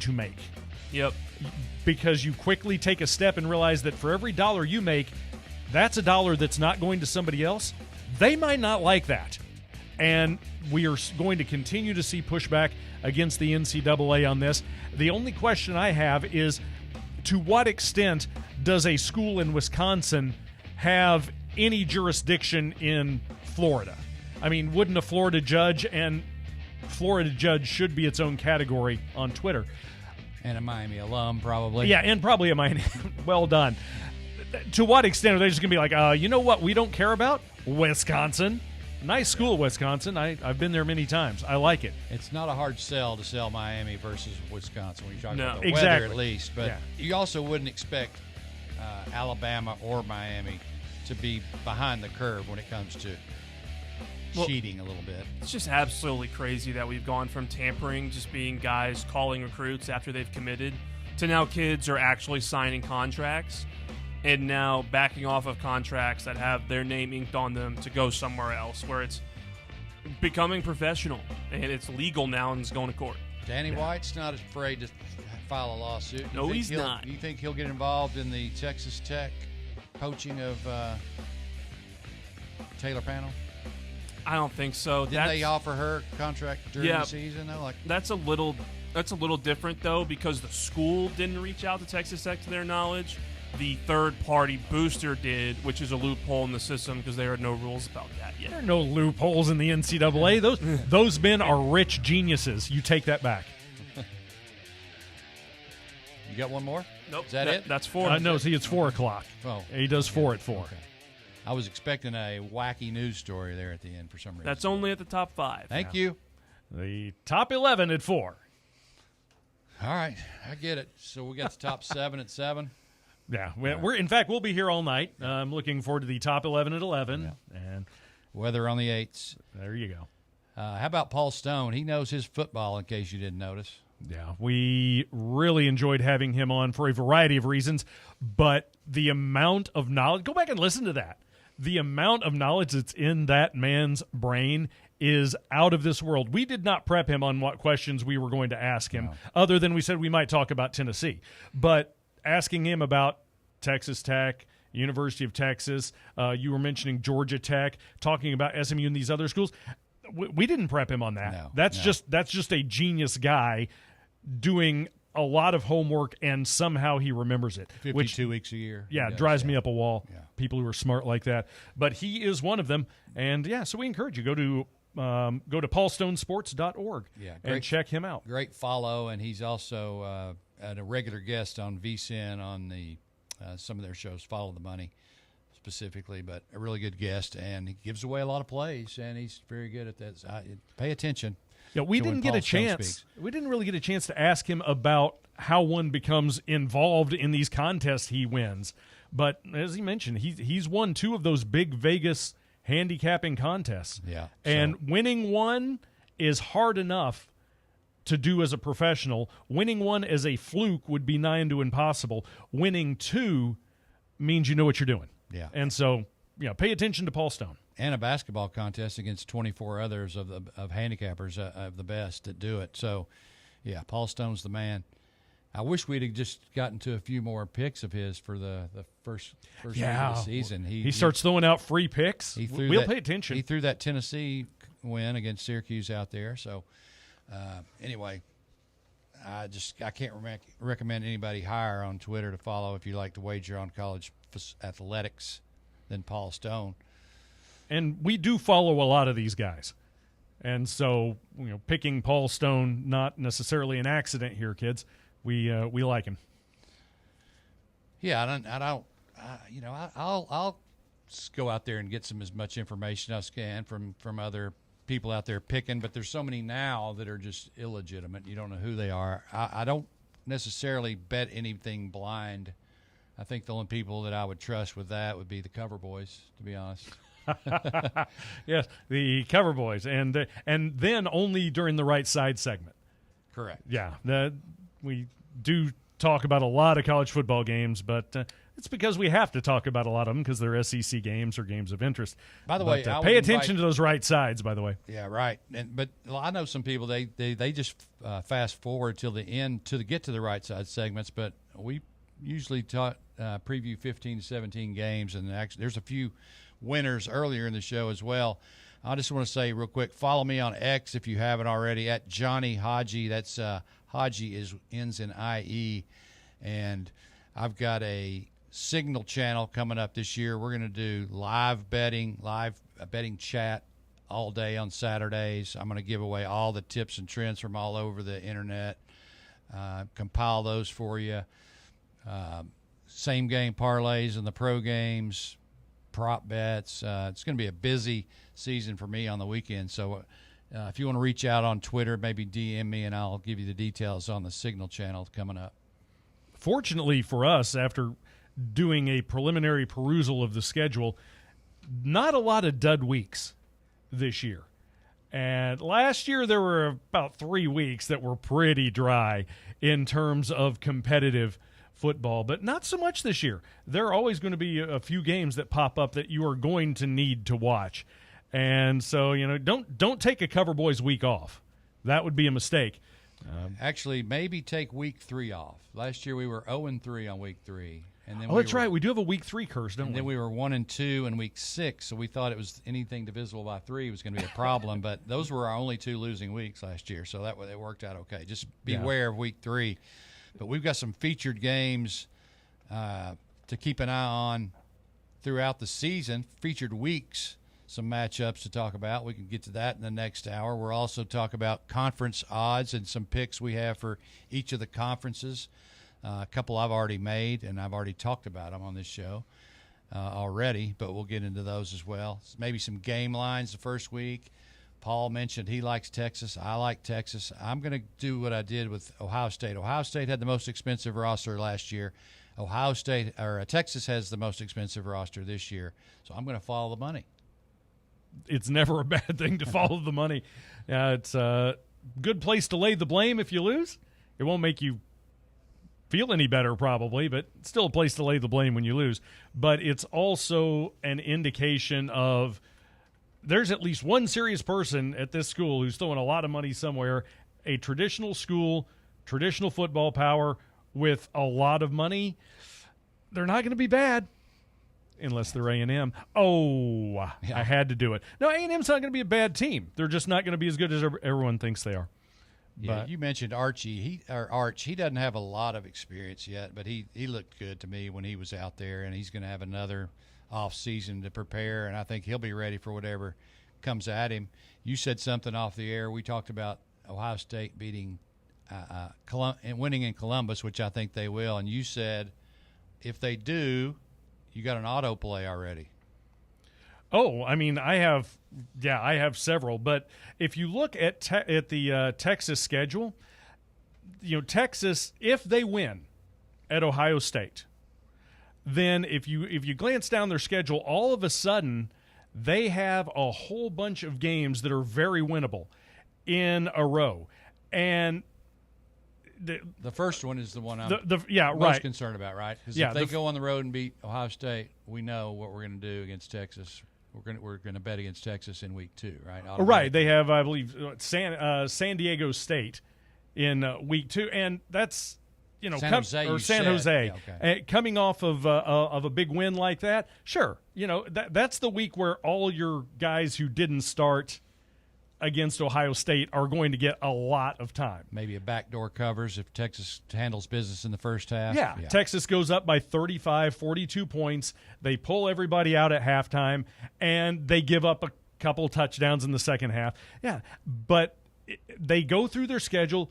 to make. Yep. Because you quickly take a step and realize that for every dollar you make, that's a dollar that's not going to somebody else. They might not like that. And we are going to continue to see pushback against the NCAA on this. The only question I have is, to what extent does a school in Wisconsin have any jurisdiction in Florida? I mean, wouldn't a Florida judge, and Florida judge should be its own category on Twitter. And a Miami alum, probably. Yeah, and probably a Miami. Well done. To what extent are they just going to be like, you know what we don't care about? Wisconsin. Nice school, Wisconsin. I've been there many times. I like it. It's not a hard sell to sell Miami versus Wisconsin when you're talking about the exactly. weather, at least. But you also wouldn't expect Alabama or Miami to be behind the curve when it comes to cheating a little bit. It's just absolutely crazy that we've gone from tampering, just being guys calling recruits after they've committed, to now kids are actually signing contracts and now backing off of contracts that have their name inked on them to go somewhere else, where it's becoming professional and it's legal now and it's going to court. Danny White's not afraid to file a lawsuit. No, he's not. You think he'll get involved in the Texas Tech poaching of Taylor Panel? I don't think so. Did they offer her a contract during the season? Though? That's a little different, though, because the school didn't reach out to Texas Tech to their knowledge. The third-party booster did, which is a loophole in the system because there are no rules about that yet. There are no loopholes in the NCAA. Those men are rich geniuses. You take that back. You got one more? Nope. Is that it? That's 4. No, see, it's 4 o'clock. Oh. He does 4 at 4. Okay. I was expecting a wacky news story there at the end for some reason. That's only at the top 5. Thank you. The top 11 at 4. All right, I get it. So we got the top 7 at 7. Yeah, in fact, we'll be here all night. I'm looking forward to the top 11 at 11. Yeah. And weather on the 8s. There you go. How about Paul Stone? He knows his football, in case you didn't notice. Yeah, we really enjoyed having him on for a variety of reasons, but the amount of knowledge, go back and listen to that. The amount of knowledge that's in that man's brain is out of this world. We did not prep him on what questions we were going to ask him, other than we said we might talk about Tennessee. But asking him about Texas Tech, University of Texas, you were mentioning Georgia Tech, talking about SMU and these other schools, we didn't prep him on that. No, that's just a genius guy doing a lot of homework, and somehow he remembers it. 52 weeks a year. Yeah, drives me up a wall. Yeah. People who are smart like that. But he is one of them. And, so we encourage you. Go to paulstonesports.org and check him out. Great follow, and he's also a regular guest on VSiN on the some of their shows, Follow the Money specifically, but a really good guest, and he gives away a lot of plays, and he's very good at that. Pay attention. Yeah, we didn't get a chance. We didn't really get a chance to ask him about how one becomes involved in these contests he wins. But as he mentioned, he's won 2 of those big Vegas handicapping contests. Yeah. And winning one is hard enough to do as a professional. Winning one as a fluke would be nigh to impossible. Winning 2 means you know what you're doing. Yeah. And so, pay attention to Paul Stone. And a basketball contest against 24 others of handicappers of the best that do it. So, yeah, Paul Stone's the man. I wish we'd have just gotten to a few more picks of his for the first week of the season. He starts throwing out free picks. We'll pay attention. He threw that Tennessee win against Syracuse out there. So, anyway, I can't recommend anybody higher on Twitter to follow if you like to wager on college athletics than Paul Stone. And we do follow a lot of these guys. And so, picking Paul Stone, not necessarily an accident here, kids. We like him. Yeah, I'll go out there and get as much information as I can from other people out there picking, but there's so many now that are just illegitimate. You don't know who they are. I don't necessarily bet anything blind. I think the only people that I would trust with that would be the Cover Boys, to be honest. Yes, the Cover Boys, and then only during the right side segment. Correct. Yeah, we do talk about a lot of college football games, but It's because we have to talk about a lot of them because they're SEC games or games of interest. By the way, I pay would attention to those right sides, by the way. Yeah, right. But I know some people, they just fast forward till the end to get to the right side segments, but we usually preview 15 to 17 games, and actually there's a few winners earlier in the show as well. I just want to say real quick, follow me on X if you haven't already, at Johnny Haji. That's Haji ends in IE, and I've got a Signal channel coming up this year. We're going to do live betting chat all day on Saturdays. I'm going to give away all the tips and trends from all over the internet, compile those for you. Same game parlays in the pro games, prop bets. It's going to be a busy season for me on the weekend. So if you want to reach out on Twitter, maybe DM me and I'll give you the details on the Signal channel coming up. Fortunately for us, after doing a preliminary perusal of the schedule, not a lot of dud weeks this year. And last year there were about 3 weeks that were pretty dry in terms of competitive football, but not so much this year. There are always going to be a few games that pop up that you are going to need to watch. And so, don't take a Cover Boys week off. That would be a mistake. Actually, maybe take week 3 off. Last year we were 0-3 on week 3. And then that's right. We do have a week 3 curse, don't we? And then we were 1-2 in week 6, so we thought it was anything divisible by 3 was going to be a problem. But those were our only 2 losing weeks last year, so that way it worked out okay. Just beware of week 3. But we've got some featured games to keep an eye on throughout the season, featured weeks, some matchups to talk about. We can get to that in the next hour. We'll also talk about conference odds and some picks we have for each of the conferences. A couple I've already made, and I've already talked about them on this show already, but we'll get into those as well. Maybe some game lines the first week. Paul mentioned he likes Texas. I like Texas. I'm going to do what I did with Ohio State. Ohio State had the most expensive roster last year. Texas has the most expensive roster this year, so I'm going to follow the money. It's never a bad thing to follow the money. It's a good place to lay the blame if you lose. It won't make you feel any better probably, but it's still a place to lay the blame when you lose. But it's also an indication of there's at least one serious person at this school who's throwing a lot of money somewhere, a traditional school, traditional football power with a lot of money. They're not going to be bad unless they're A&M. I had to do it. No, A&M's not going to be a bad team. They're just not going to be as good as everyone thinks they are. Yeah, you mentioned Archie. Arch, he doesn't have a lot of experience yet, but he looked good to me when he was out there, and he's going to have another off season to prepare, and I think he'll be ready for whatever comes at him. You said something off the air. We talked about Ohio State beating and winning in Columbus, which I think they will, and you said if they do, you got an auto play already. Oh, I mean, I have several. But if you look at the Texas schedule, Texas, if they win at Ohio State, then if you glance down their schedule, all of a sudden they have a whole bunch of games that are very winnable in a row, and the first one is the one I'm most concerned about, right? Because if they go on the road and beat Ohio State, we know what we're going to do against Texas. We're going to bet against Texas in week 2, right? Right. They have, I believe, San Diego State in week 2, and that's San Jose. Yeah, okay. Coming off of a big win like that, sure. That's the week where all your guys who didn't start against Ohio State are going to get a lot of time. Maybe a backdoor covers if Texas handles business in the first half. Yeah. Texas goes up by 35, 42 points. They pull everybody out at halftime, and they give up a couple touchdowns in the second half. Yeah, but they go through their schedule,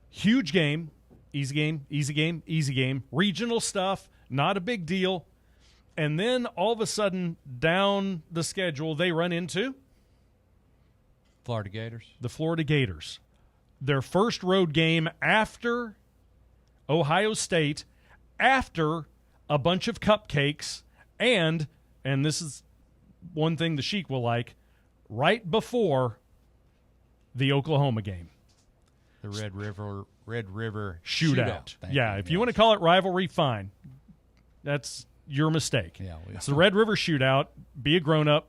huge game, easy game, easy game, easy game, regional stuff, not a big deal. And then all of a sudden, down the schedule, they run into Florida Gators. The Florida Gators. Their first road game after Ohio State, after a bunch of cupcakes, and this is one thing the Sheik will like, right before the Oklahoma game. The Red River Shootout. Yeah, if you want to call it rivalry, fine. That's your mistake. Yeah, it's the Red River Shootout. Be a grown-up.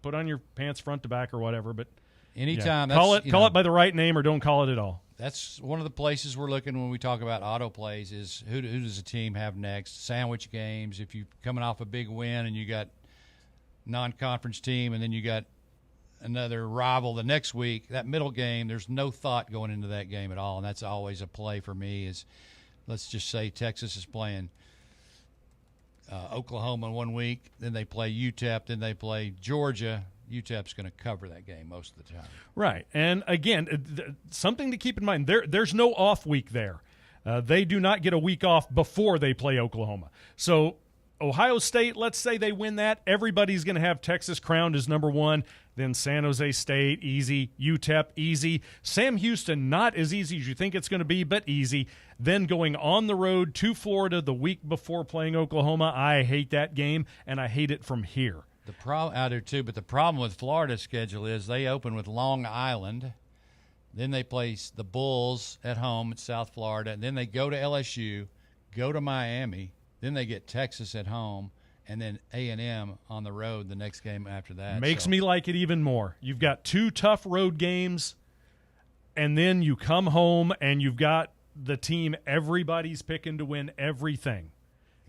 Put on your pants front to back or whatever. But anytime, call it by the right name or don't call it at all. That's one of the places we're looking when we talk about auto plays is who does the team have next? Sandwich games. If you're coming off a big win and you got non-conference team and then you got another rival the next week, that middle game, there's no thought going into that game at all, and that's always a play for me is let's just say Texas is playing Oklahoma one week, then they play UTEP, then they play Georgia. UTEP's going to cover that game most of the time. Right. And, again, something to keep in mind, there's no off week there. They do not get a week off before they play Oklahoma. So Ohio State, let's say they win that, everybody's going to have Texas crowned as number one, then San Jose State, easy, UTEP, easy, Sam Houston, not as easy as you think it's going to be, but easy, then going on the road to Florida the week before playing Oklahoma. I hate that game, and I hate it from here. The problem out there too, but the problem with Florida's schedule is they open with Long Island, then they play the Bulls at home at South Florida, and then they go to LSU, go to Miami, then they get Texas at home, and then A&M on the road the next game after that. Makes me like it even more. You've got 2 tough road games, and then you come home and you've got the team everybody's picking to win everything.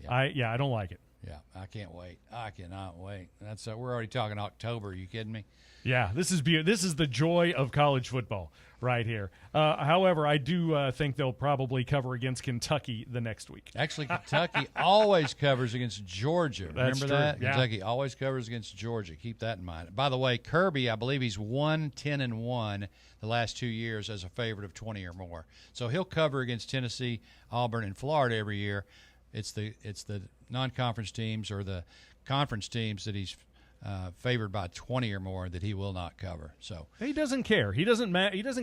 Yeah. I don't like it. Yeah, I can't wait. I cannot wait. That's we're already talking October. Are you kidding me? Yeah, this is the joy of college football right here. However, I do think they'll probably cover against Kentucky the next week. Actually, Kentucky always covers against Georgia. Remember that? Yeah. Kentucky always covers against Georgia. Keep that in mind. By the way, Kirby, I believe he's 1-10-1 the last 2 years as a favorite of 20 or more. So he'll cover against Tennessee, Auburn, and Florida every year. It's the non-conference teams or the conference teams that he's favored by 20 or more that he will not cover. So he doesn't care. He doesn't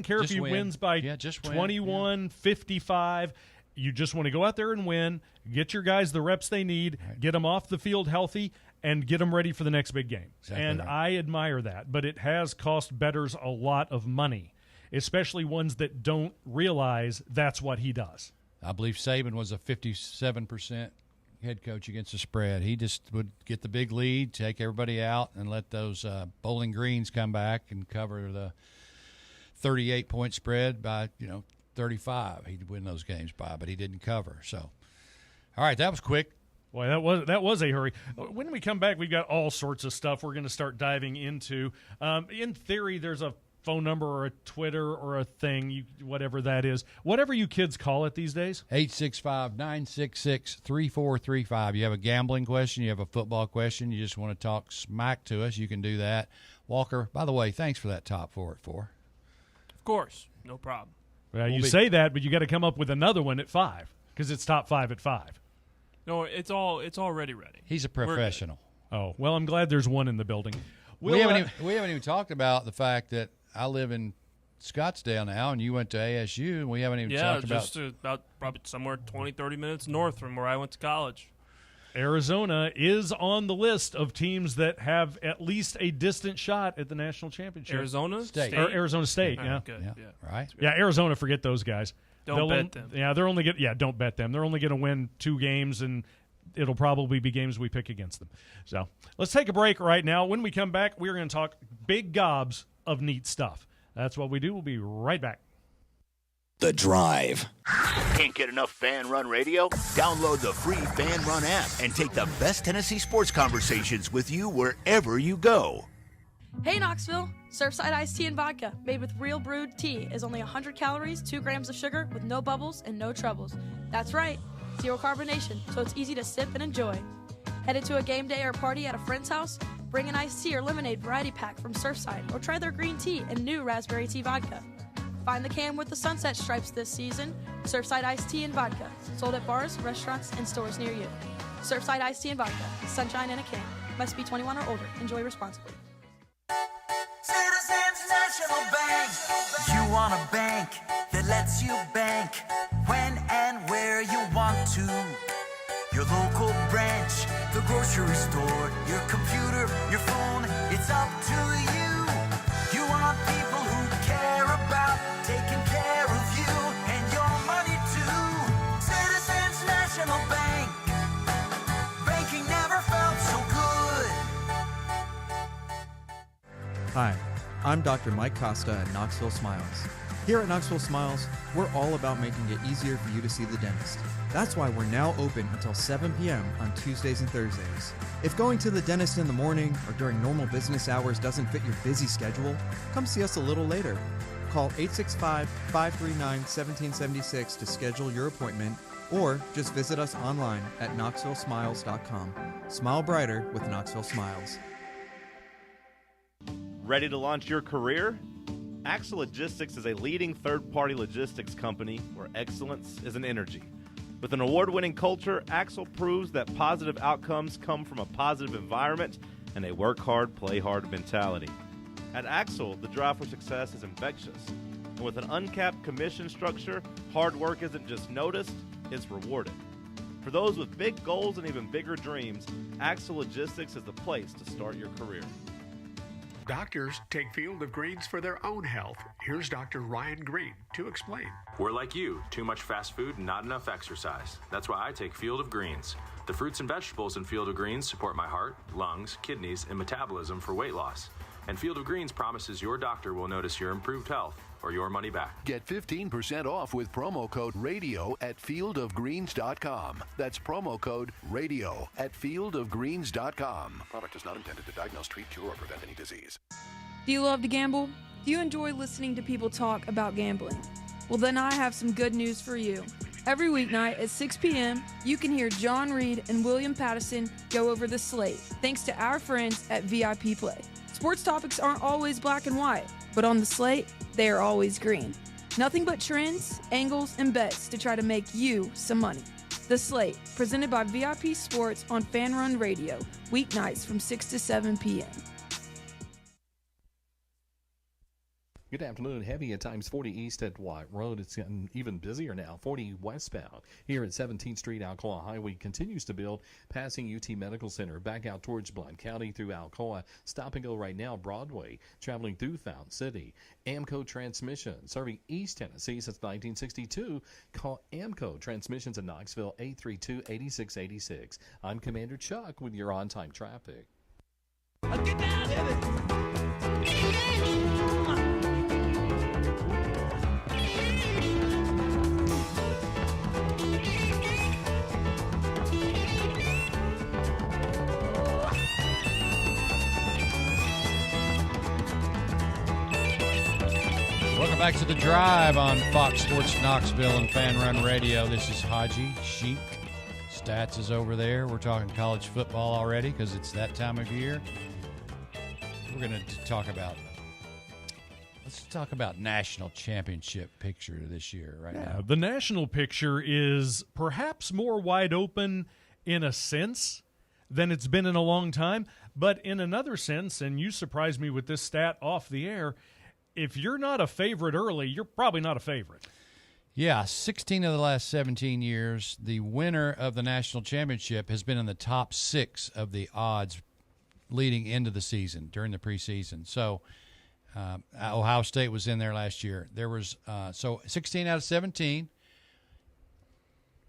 care if he wins by 21, 55. You just want to go out there and win, get your guys the reps they need, get them off the field healthy, and get them ready for the next big game. Exactly. I admire that, but it has cost bettors a lot of money, especially ones that don't realize that's what he does. I believe Saban was a 57% head coach against the spread. He just would get the big lead, take everybody out, and let those Bowling Greens come back and cover the 38-point spread by 35. He'd win those games by, but he didn't cover. So, all right, that was quick. Boy, that was a hurry. When we come back, we've got all sorts of stuff we're going to start diving into. In theory, there's a phone number or a Twitter or a thing, whatever that is, whatever you kids call it these days. 865-966-3435. You have a gambling question, you have a football question, you just want to talk smack to us, you can do that. Walker, by the way, thanks for that top 4 at 4. Of course, no problem. Well, you say that, but you got to come up with another one at 5 because it's top 5 at 5. No, it's already ready. He's a professional. Oh, well, I'm glad there's one in the building. We haven't even talked about the fact that I live in Scottsdale now, and you went to ASU, and we haven't even talked about... Yeah, just about probably somewhere 20, 30 minutes north from where I went to college. Arizona is on the list of teams that have at least a distant shot at the national championship. Arizona State? Or Arizona State, yeah. Good, yeah. Right? Yeah, Arizona, forget those guys. Don't bet them. Yeah, don't bet them. They're only going to win 2 games, and it'll probably be games we pick against them. So let's take a break right now. When we come back, we're going to talk big gobs of neat stuff. That's what we do. We'll be right back. The Drive. Can't get enough Fan Run Radio? Download the free Fan Run app and take the best Tennessee sports conversations with you wherever you go. Hey Knoxville, Surfside iced tea and vodka made with real brewed tea is only 100 calories, 2 grams of sugar with no bubbles and no troubles. That's right, 0 carbonation, so it's easy to sip and enjoy. Headed to a game day or party at a friend's house? Bring an iced tea or lemonade variety pack from Surfside or try their green tea and new raspberry tea vodka. Find the can with the sunset stripes this season. Surfside iced tea and vodka, sold at bars, restaurants, and stores near you. Surfside iced tea and vodka, sunshine in a can. Must be 21 or older. Enjoy responsibly. Citizens National Bank. You want a bank that lets you bank when and where you want to. Your local branch, the grocery store, your computer, your phone, it's up to you. You want people who care about taking care of you and your money too. Citizens National Bank. Hi, I'm Dr. Mike Costa at Knoxville Smiles. Here at Knoxville Smiles, we're all about making it easier for you to see the dentist. That's why we're now open until 7 p.m. on Tuesdays and Thursdays. If going to the dentist in the morning or during normal business hours doesn't fit your busy schedule, come see us a little later. Call 865-539-1776 to schedule your appointment, or just visit us online at knoxvillesmiles.com. Smile brighter with Knoxville Smiles. Ready to launch your career? Axle Logistics is a leading third-party logistics company where excellence is an energy. With an award-winning culture, Axle proves that positive outcomes come from a positive environment and a work hard, play hard mentality. At Axle, the drive for success is infectious. And with an uncapped commission structure, hard work isn't just noticed, it's rewarded. For those with big goals and even bigger dreams, Axle Logistics is the place to start your career. Doctors take Field of Greens for their own health. Here's Dr. Ryan Green to explain. We're like you, too much fast food and not enough exercise. That's why I take Field of Greens. The fruits and vegetables in Field of Greens support my heart, lungs, kidneys, and metabolism for weight loss. And Field of Greens promises your doctor will notice your improved health or your money back. Get 15% off with promo code RADIO at fieldofgreens.com. That's promo code RADIO at fieldofgreens.com. Product is not intended to diagnose, treat, cure, or prevent any disease. Do you love to gamble? Do you enjoy listening to people talk about gambling? Well, then I have some good news for you. Every weeknight at 6 p.m., you can hear John Reed and William Pattison go over the slate, thanks to our friends at VIP Play. Sports topics aren't always black and white, but on the slate, they are always green. Nothing but trends, angles, and bets to try to make you some money. The Slate, presented by VIP Sports on Fan Run Radio, weeknights from 6 to 7 p.m. Good afternoon. Heavy at times 40 east at White Road. It's getting even busier now. 40 westbound here at 17th Street. Alcoa Highway continues to build, passing UT Medical Center. Back out towards Blount County through Alcoa. Stop and go right now, Broadway. Traveling through Fountain City. Amco Transmission, serving East Tennessee since 1962. Call Amco Transmissions in Knoxville, 832-8686. I'm Commander Chuck with your on-time traffic. Get down, Welcome back to The Drive on Fox Sports Knoxville and Fan Run Radio. This is Haji Sheik. Stats is over there. We're talking college football already because it's that time of year. We're going to talk about, let's talk about national championship picture this year right now. The national picture is perhaps more wide open in a sense than it's been in a long time, but in another sense, and you surprised me with this stat off the air, if you're not a favorite early, you're probably not a favorite. Yeah, 16 of the last 17 years, the winner of the national championship has been in the top 6 of the odds leading into the season, during the preseason. So Ohio State was in there last year. There was so 16 out of 17.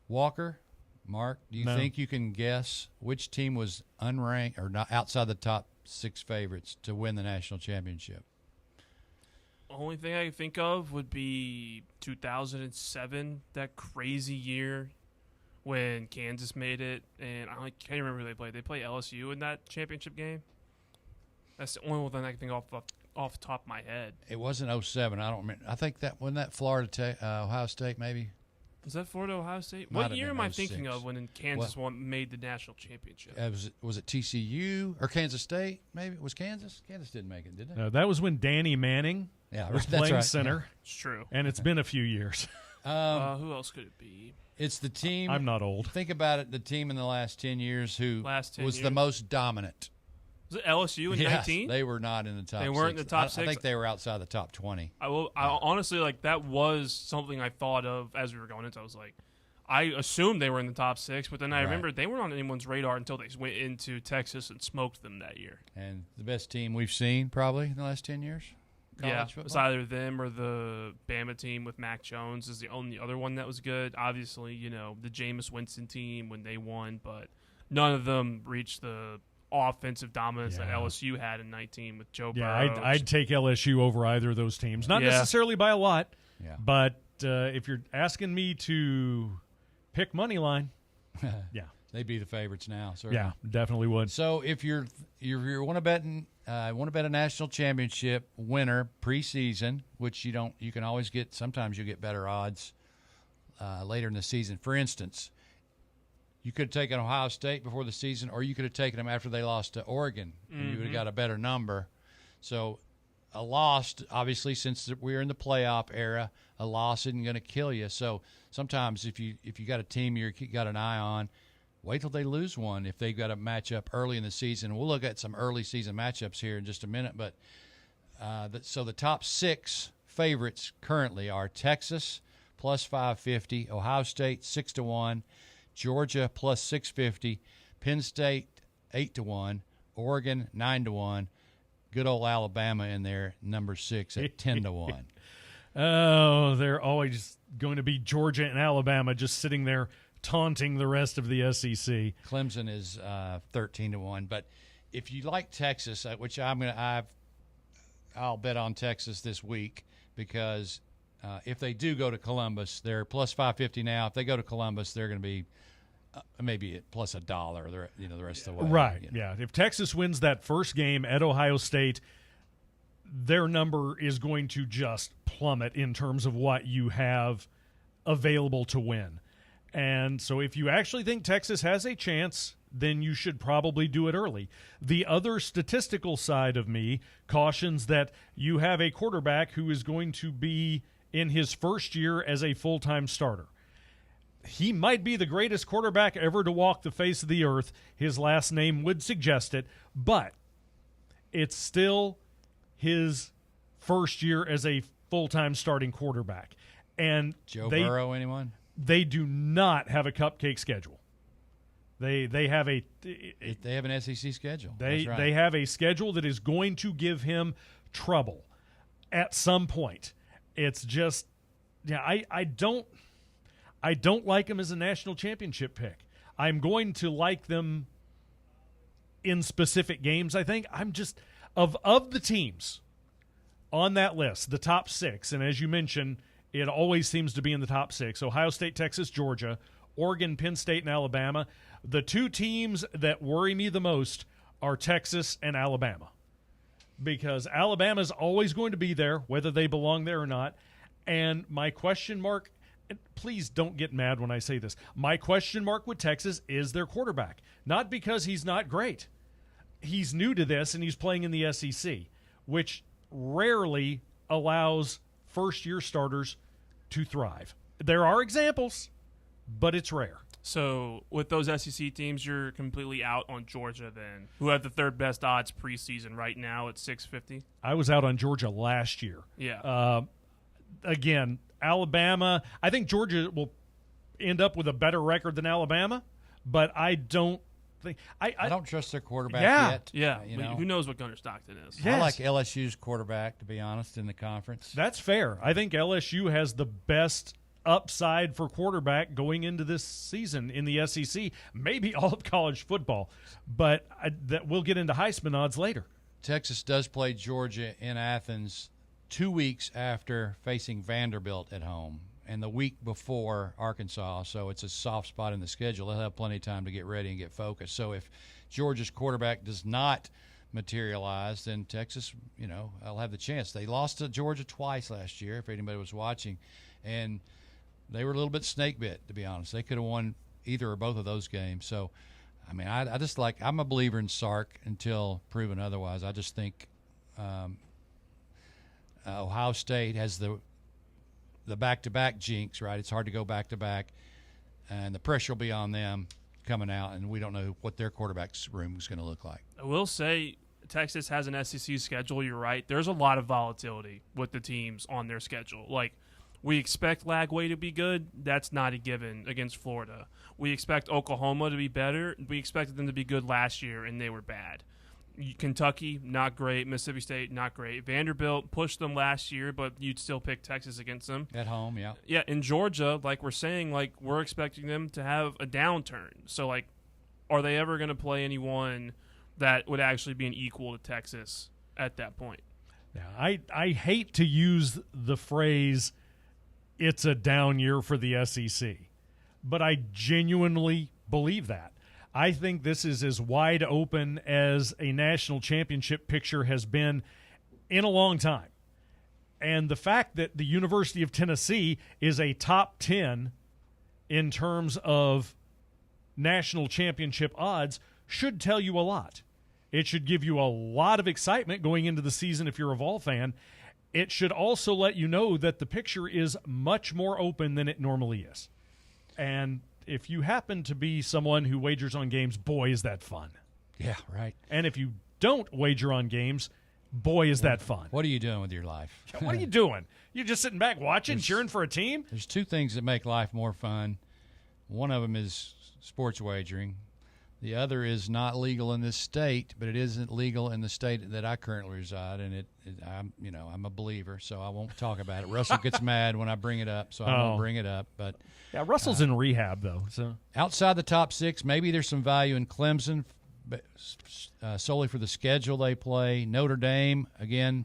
Walker, Mark, do you think you can guess which team was unranked or not outside the top 6 favorites to win the national championship? Only thing I can think of would be 2007, that crazy year when Kansas made it, and I can't remember who they played. They played LSU in that championship game. That's the only one I can think off the top of my head. It wasn't 07. I don't remember. I think that wasn't that Florida Ohio State maybe. Was that Florida Ohio State? Might What have year been am I 06. thinking of when Kansas made the national championship? Was it TCU or Kansas State? Maybe it was Kansas. Kansas didn't make it, did they? No, that was when Danny Manning was that's playing right. center. Yeah. It's true. And it's been a few years. Who else could it be? It's the team. I'm not old. Think about it. The team in the last 10 years who was the most dominant. Was it LSU in 19? They were not in the top 6. They weren't in the top 6? I think they were outside the top 20. I honestly, that was something I thought of as we were going into. I was like, I assumed they were in the top 6, but then I remembered they weren't on anyone's radar until they went into Texas and smoked them that year. And the best team we've seen probably in the last 10 years? It's either them or the Bama team with Mac Jones is the only other one that was good. Obviously, the Jameis Winston team when they won, but none of them reached the offensive dominance that Yeah. LSU had in 19 with Joe Yeah, Burrow. I'd take LSU over either of those teams. Not Yeah. necessarily by a lot, Yeah. but if you're asking me to pick money line, yeah. They'd be the favorites now. Certainly. Yeah, definitely would. So if you want to bet a national championship winner preseason, which you can always get. Sometimes you get better odds later in the season. For instance, you could have taken Ohio State before the season, or you could have taken them after they lost to Oregon, and you would have got a better number. So a loss, obviously, since we're in the playoff era, a loss isn't going to kill you. So sometimes if you got a team you got an eye on, wait till they lose one if they've got a matchup early in the season. We'll look at some early season matchups here in just a minute. But so the top 6 favorites currently are Texas plus 550, Ohio State 6-1, Georgia plus 650, Penn State 8-1, Oregon 9-1, good old Alabama in there, number 6 at 10-1. Oh, they're always going to be Georgia and Alabama just sitting there taunting the rest of the SEC. Clemson is 13-1, but if you like Texas, which I'll bet on Texas this week because if they do go to Columbus, they're plus 550 now. If they go to Columbus, they're going to be maybe at plus $1. The rest of the way. Right. Yeah. If Texas wins that first game at Ohio State, their number is going to just plummet in terms of what you have available to win. And so if you actually think Texas has a chance, then you should probably do it early. The other statistical side of me cautions that you have a quarterback who is going to be in his first year as a full-time starter. He might be the greatest quarterback ever to walk the face of the earth. His last name would suggest it, but it's still his first year as a full-time starting quarterback. And Joe Burrow, anyone? They do not have a cupcake schedule. They have an SEC schedule. They That's right. they have a schedule that is going to give him trouble at some point. It's just, I don't like him as a national championship pick. I'm going to like them in specific games. I think I'm just of the teams on that list, the top 6, and as you mentioned, it always seems to be in the top 6. Ohio State, Texas, Georgia, Oregon, Penn State, and Alabama. The 2 teams that worry me the most are Texas and Alabama because Alabama's always going to be there, whether they belong there or not. And my question mark, and please don't get mad when I say this, my question mark with Texas is their quarterback. Not because he's not great. He's new to this, and he's playing in the SEC, which rarely allows first-year starters to thrive. There are examples, but it's rare. So with those SEC teams, you're completely out on Georgia then, who have the 3rd best odds preseason right now at 650. I was out on Georgia last year. Yeah. Again, Alabama, I think Georgia will end up with a better record than Alabama, but I don't think I don't trust their quarterback yet. Yeah. You know? Who knows what Gunnar Stockton is? Yes. I like LSU's quarterback, to be honest, in the conference. That's fair. I think LSU has the best upside for quarterback going into this season in the SEC, maybe all of college football, but that we'll get into Heisman odds later. Texas does play Georgia in Athens 2 weeks after facing Vanderbilt at home and the week before Arkansas, so it's a soft spot in the schedule. They'll have plenty of time to get ready and get focused. So if Georgia's quarterback does not materialize, then Texas, I'll have the chance. They lost to Georgia twice last year, if anybody was watching, and they were a little bit snake bit, to be honest. They could have won either or both of those games. So, I just I'm a believer in Sark until proven otherwise. I just think Ohio State has the back-to-back jinx, right? It's hard to go back-to-back, and the pressure will be on them coming out, and we don't know what their quarterback's room is going to look like. I will say Texas has an SEC schedule. You're right. There's a lot of volatility with the teams on their schedule. Like, we expect Lagway to be good. That's not a given against Florida. We expect Oklahoma to be better. We expected them to be good last year, and they were bad. Kentucky, not great. Mississippi State, not great. Vanderbilt pushed them last year, but you'd still pick Texas against them. At home, yeah. Yeah, in Georgia, like we're saying, we're expecting them to have a downturn. So, are they ever going to play anyone that would actually be an equal to Texas at that point. Yeah, I hate to use the phrase, it's a down year for the SEC, but I genuinely believe that. I think this is as wide open as a national championship picture has been in a long time. And the fact that the University of Tennessee is a top 10 in terms of national championship odds should tell you a lot. It should give you a lot of excitement going into the season if you're a Vol fan. It should also let you know that the picture is much more open than it normally is. And if you happen to be someone who wagers on games, boy, is that fun. Yeah, right. And if you don't wager on games, boy, is that fun. What are you doing with your life? What are you doing? You're just sitting back watching, cheering for a team? There's two things that make life more fun. One of them is sports wagering. The other is not legal in this state, but it isn't legal in the state that I currently reside in. I'm a believer, so I won't talk about it. Russell gets mad when I bring it up, so I won't bring it up. But yeah, Russell's in rehab though. So outside the top six, maybe there's some value in Clemson, but solely for the schedule they play. Notre Dame, again,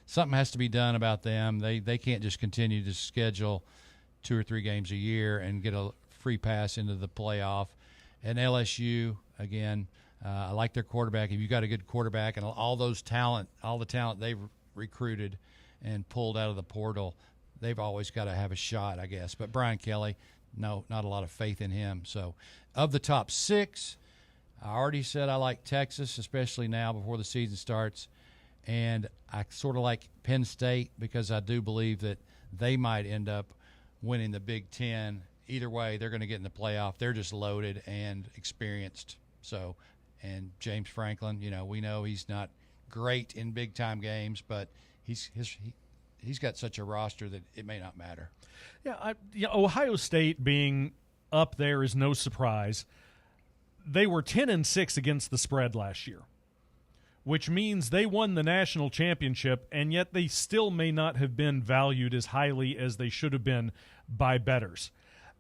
something has to be done about them. They can't just continue to schedule 2 or 3 games a year and get a free pass into the playoff. And LSU, again, I like their quarterback. If you got a good quarterback and all the talent they've recruited and pulled out of the portal, they've always got to have a shot, I guess. But Brian Kelly, no, not a lot of faith in him. So of the top 6, I already said I like Texas, especially now before the season starts. And I sort of like Penn State because I do believe that they might end up winning the Big Ten. Either way, they're going to get in the playoff. They're just loaded and experienced. So, and James Franklin, we know he's not great in big-time games, but he's got such a roster that it may not matter. Yeah, Ohio State being up there is no surprise. They were 10-6 against the spread last year, which means they won the national championship, and yet they still may not have been valued as highly as they should have been by bettors.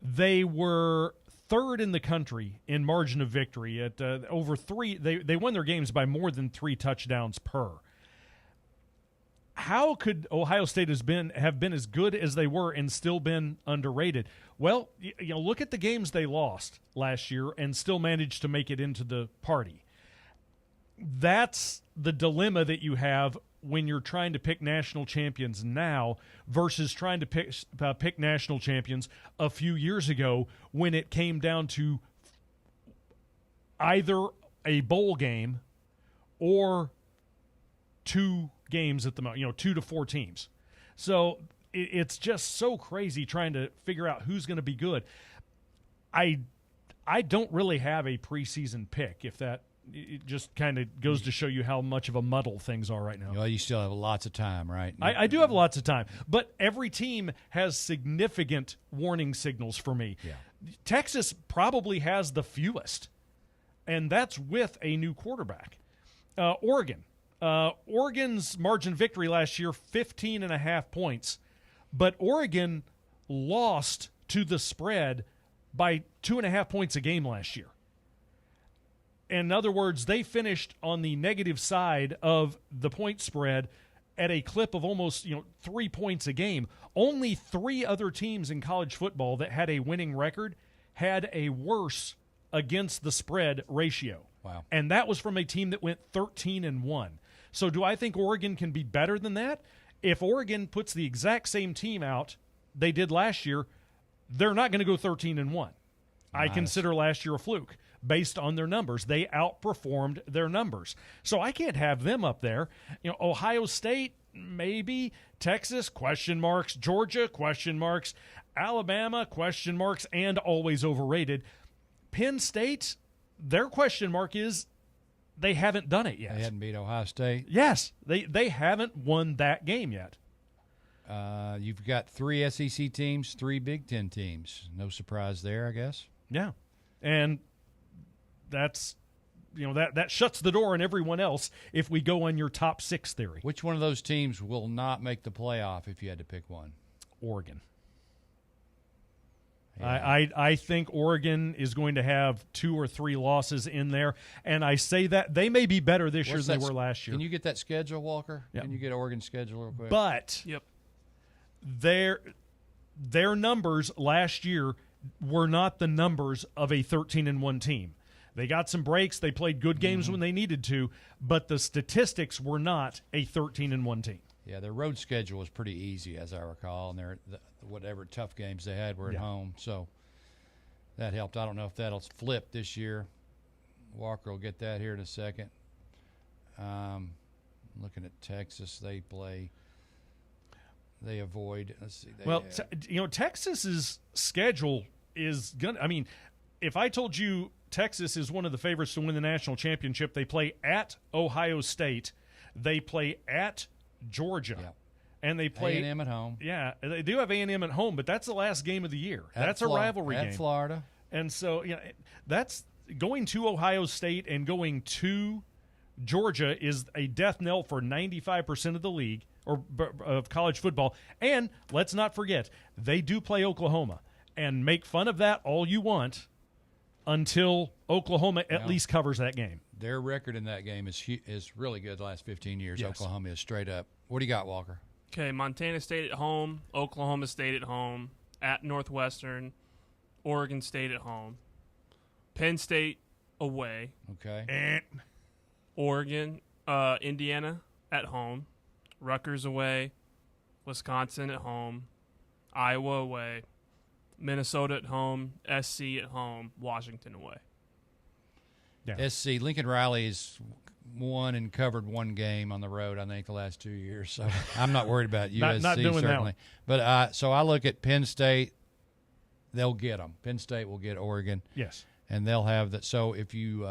They were 3rd in the country in margin of victory at over 3. They won their games by more than 3 touchdowns per. How could Ohio State have been as good as they were and still been underrated? Well, look at the games they lost last year and still managed to make it into the party. That's the dilemma that you have when you're trying to pick national champions now versus trying to pick national champions a few years ago when it came down to either a bowl game or 2 games at the most, 2 to 4 teams. So it's just so crazy trying to figure out who's going to be good. I don't really have a preseason pick, if that it just kind of goes to show you how much of a muddle things are right now. Well, you still have lots of time, right? I do have lots of time, but every team has significant warning signals for me. Yeah. Texas probably has the fewest, and that's with a new quarterback. Oregon. Oregon's margin victory last year, 15.5 points, but Oregon lost to the spread by 2.5 points a game last year. In other words, they finished on the negative side of the point spread at a clip of almost 3 points a game. Only 3 other teams in college football that had a winning record had a worse against the spread ratio. Wow. And that was from a team that went 13-1. So do I think Oregon can be better than that? If Oregon puts the exact same team out they did last year, they're not going to go 13-1. I consider last year a fluke based on their numbers. They outperformed their numbers. So I can't have them up there. Ohio State, maybe. Texas, question marks. Georgia, question marks. Alabama, question marks, and always overrated. Penn State, their question mark is they haven't done it yet. They hadn't beat Ohio State. Yes, they haven't won that game yet. You've got 3 SEC teams, 3 Big Ten teams. No surprise there, I guess. Yeah, and that's that shuts the door on everyone else if we go on your top 6 theory. Which one of those teams will not make the playoff if you had to pick one? Oregon. Yeah. I think Oregon is going to have 2 or 3 losses in there, and I say that they may be better this year than they were last year. Can you get that schedule, Walker? Yep. Can you get Oregon's schedule real quick? But their numbers last year were not the numbers of a 13-1 team. They got some breaks. They played good games when they needed to, but the statistics were not a 13-1 team. Yeah, their road schedule was pretty easy, as I recall, and whatever tough games they had were at home, so that helped. I don't know if that'll flip this year. Walker will get that here in a second. Looking at Texas, they avoid. Let's see. Texas's schedule is gonna. I mean, if I told you Texas is one of the favorites to win the national championship, they play at Ohio State, they play at Georgia, and they play A&M at home. Yeah, they do have A&M at home, but that's the last game of the year. That's a rivalry game. At Florida. And so, that's going to Ohio State and going to Georgia is a death knell for 95% of the league or of college football. And let's not forget, they do play Oklahoma. And make fun of that all you want until Oklahoma at least covers that game. Their record in that game is really good the last 15 years. Yes. Oklahoma is straight up. What do you got, Walker? Okay, Montana State at home, Oklahoma State at home, at Northwestern, Oregon State at home, Penn State away. Okay. Oregon, Indiana at home, Rutgers away, Wisconsin at home, Iowa away, Minnesota at home, SC at home, Washington away. Yeah. SC, Lincoln Riley has won and covered one game on the road, I think, the last 2 years. So I'm not worried about USC, not doing certainly. that. But so I look at Penn State. They'll get them. Penn State will get Oregon. Yes. And they'll have that. So if you,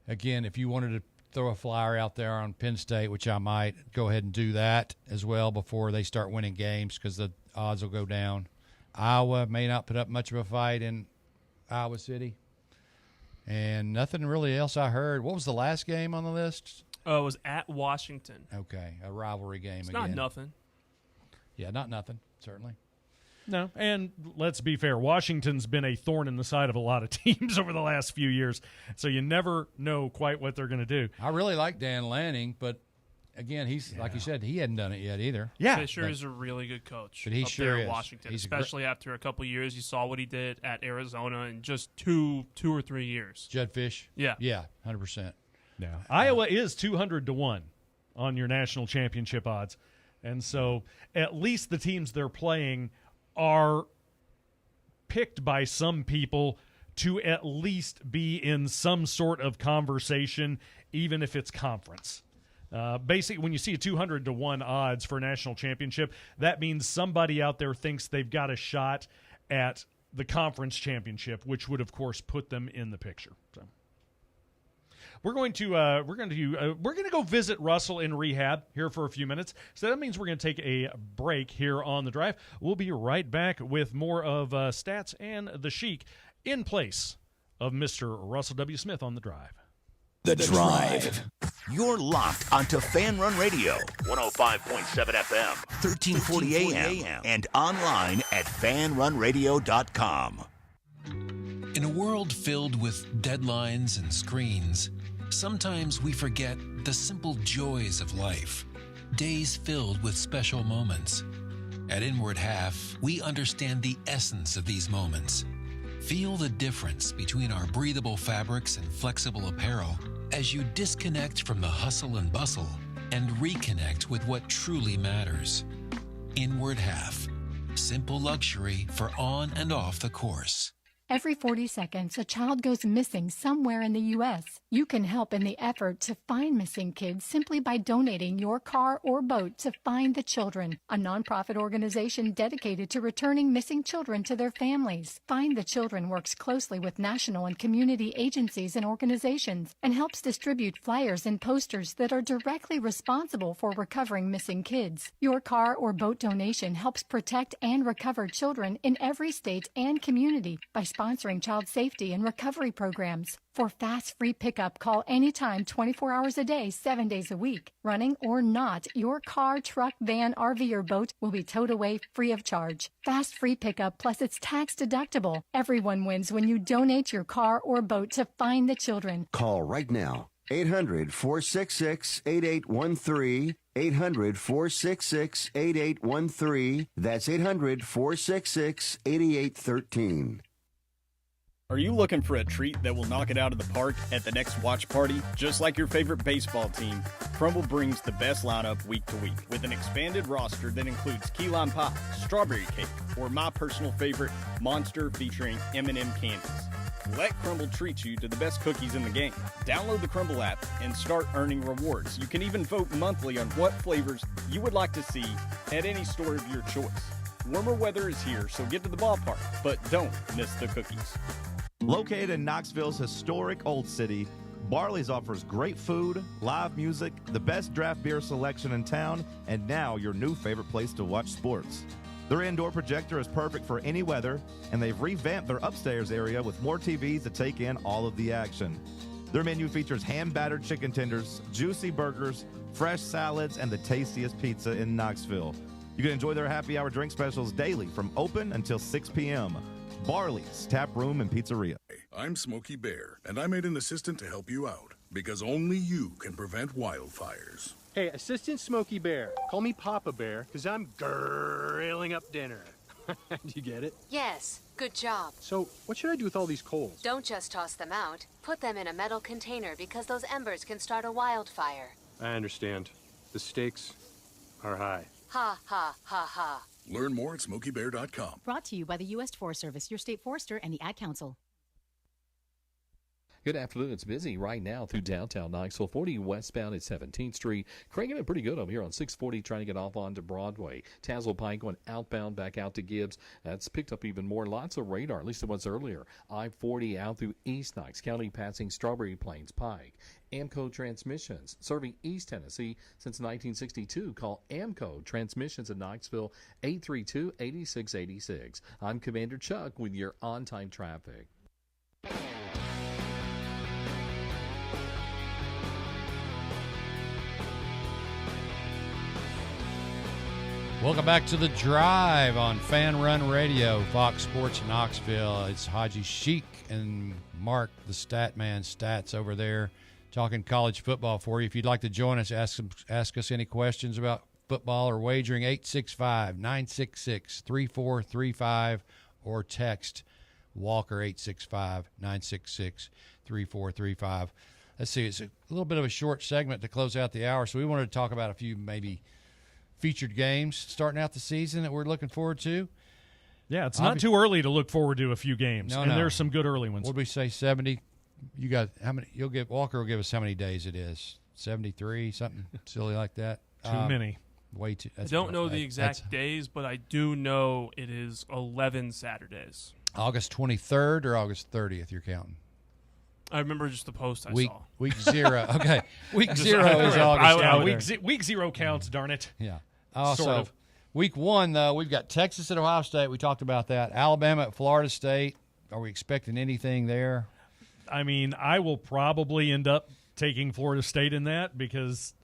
again, if you wanted to throw a flyer out there on Penn State, which I might, go ahead and do that as well before they start winning games because the odds will go down. Iowa may not put up much of a fight in Iowa City. And nothing really else I heard. What was the last game on the list? It was at Washington. Okay, a rivalry game it's again. Not nothing. Yeah, not nothing, certainly. No, and let's be fair. Washington's been a thorn in the side of a lot of teams over the last few years, so you never know quite what they're going to do. I really like Dan Lanning, but again, he's like you said, he hadn't done it yet either. Yeah, Fisher is a really good coach. But he up sure there is. in Washington, He's especially after a couple years. You saw what he did at Arizona in just two or 3 years. Judd Fish. Yeah, 100%. Yeah, Iowa is 200-1 on your national championship odds, and so at least the teams they're playing are picked by some people to at least be in some sort of conversation, even if it's conference. Basically, when you see a 200-1 odds for a national championship, that means somebody out there thinks they've got a shot at the conference championship, which would, of course, put them in the picture. So we're going to go visit Russell in rehab here for a few minutes. So that means we're going to take a break here on the drive. We'll be right back with more of Stats and the Sheik in place of Mr. Russell W. Smith on the drive. The Drive. You're locked onto Fan Run Radio, 105.7 FM, 1340 AM, and online at fanrunradio.com. In a world filled with deadlines and screens, sometimes we forget the simple joys of life. Days filled with special moments. At Inward Half, we understand the essence of these moments. Feel the difference between our breathable fabrics and flexible apparel as you disconnect from the hustle and bustle and reconnect with what truly matters. Inward Half. Simple luxury for on and off the course. Every 40 seconds, a child goes missing somewhere in the U.S. You can help in the effort to find missing kids simply by donating your car or boat to Find the Children, a nonprofit organization dedicated to returning missing children to their families. Find the Children works closely with national and community agencies and organizations and helps distribute flyers and posters that are directly responsible for recovering missing kids. Your car or boat donation helps protect and recover children in every state and community by sponsoring sponsoring child safety and recovery programs. For fast, free pickup, call anytime, 24 hours a day, 7 days a week. Running or not, your car, truck, van, RV, or boat will be towed away free of charge. Fast, free pickup, plus it's tax deductible. Everyone wins when you donate your car or boat to Find the Children. Call right now. 800-466-8813. 800-466-8813. That's 800-466-8813. Are you looking for a treat that will knock it out of the park at the next watch party? Just like your favorite baseball team, Crumble brings the best lineup week to week with an expanded roster that includes key lime pie, strawberry cake, or my personal favorite, Monster featuring M&M candies. Let Crumble treat you to the best cookies in the game. Download the Crumble app and start earning rewards. You can even vote monthly on what flavors you would like to see at any store of your choice. Warmer weather is here, so get to the ballpark, but don't miss the cookies. Located in Knoxville's historic Old City, Barley's offers great food, live music, the best draft beer selection in town, and now your new favorite place to watch sports. Their indoor projector is perfect for any weather, and they've revamped their upstairs area with more TVs to take in all of the action. Their menu features hand-battered chicken tenders, juicy burgers, fresh salads, and the tastiest pizza in Knoxville. You can enjoy their happy hour drink specials daily from open until 6 p.m. Barley's Tap Room and Pizzeria. I'm Smokey Bear, and I made an assistant to help you out, because only you can prevent wildfires. Hey, Assistant Smokey Bear. Call me Papa Bear, because I'm grilling up dinner. Do you get it? Yes, good job. So, what should I do with all these coals? Don't just toss them out. Put them in a metal container because those embers can start a wildfire. I understand. The stakes are high. Ha, ha, ha, ha. Learn more at SmokeyBear.com. Brought to you by the U.S. Forest Service, your state forester, and the Ad Council. Good afternoon. It's busy right now through downtown Knoxville. 40 westbound at 17th Street. Cranking it pretty good over here on 640, trying to get off onto Broadway. Tazewell Pike going outbound back out to Gibbs. That's picked up even more. Lots of radar, at least it was earlier. I-40 out through East Knox County, passing Strawberry Plains Pike. AMCO Transmissions, serving East Tennessee since 1962. Call AMCO Transmissions in Knoxville, 832-8686. I'm Commander Chuck with your on-time traffic. Welcome back to The Drive on Fan Run Radio, Fox Sports Knoxville. It's Haji Sheik and Mark, the stat man, stats over there, talking college football for you. If you'd like to join us, ask us any questions about football or wagering, 865-966-3435, or text Walker 865-966-3435. Let's see, it's a little bit of a short segment to close out the hour, so we wanted to talk about a few maybe featured games starting out the season that we're looking forward to. Yeah, it's not too early to look forward to a few games, and there's some good early ones. What did we say, 70? You got how many? Walker will give us how many days it is. 73, something silly like that. Too many. Way too. I don't know the exact days, but I do know it is 11 Saturdays. August 23rd or August 30th, you're counting? I remember just the post I saw. Week 0. Okay. Week 0 is August. Week 0 counts, darn it. Yeah. Sort of. Week 1, though, we've got Texas at Ohio State. We talked about that. Alabama at Florida State. Are we expecting anything there? I mean, I will probably end up taking Florida State in that because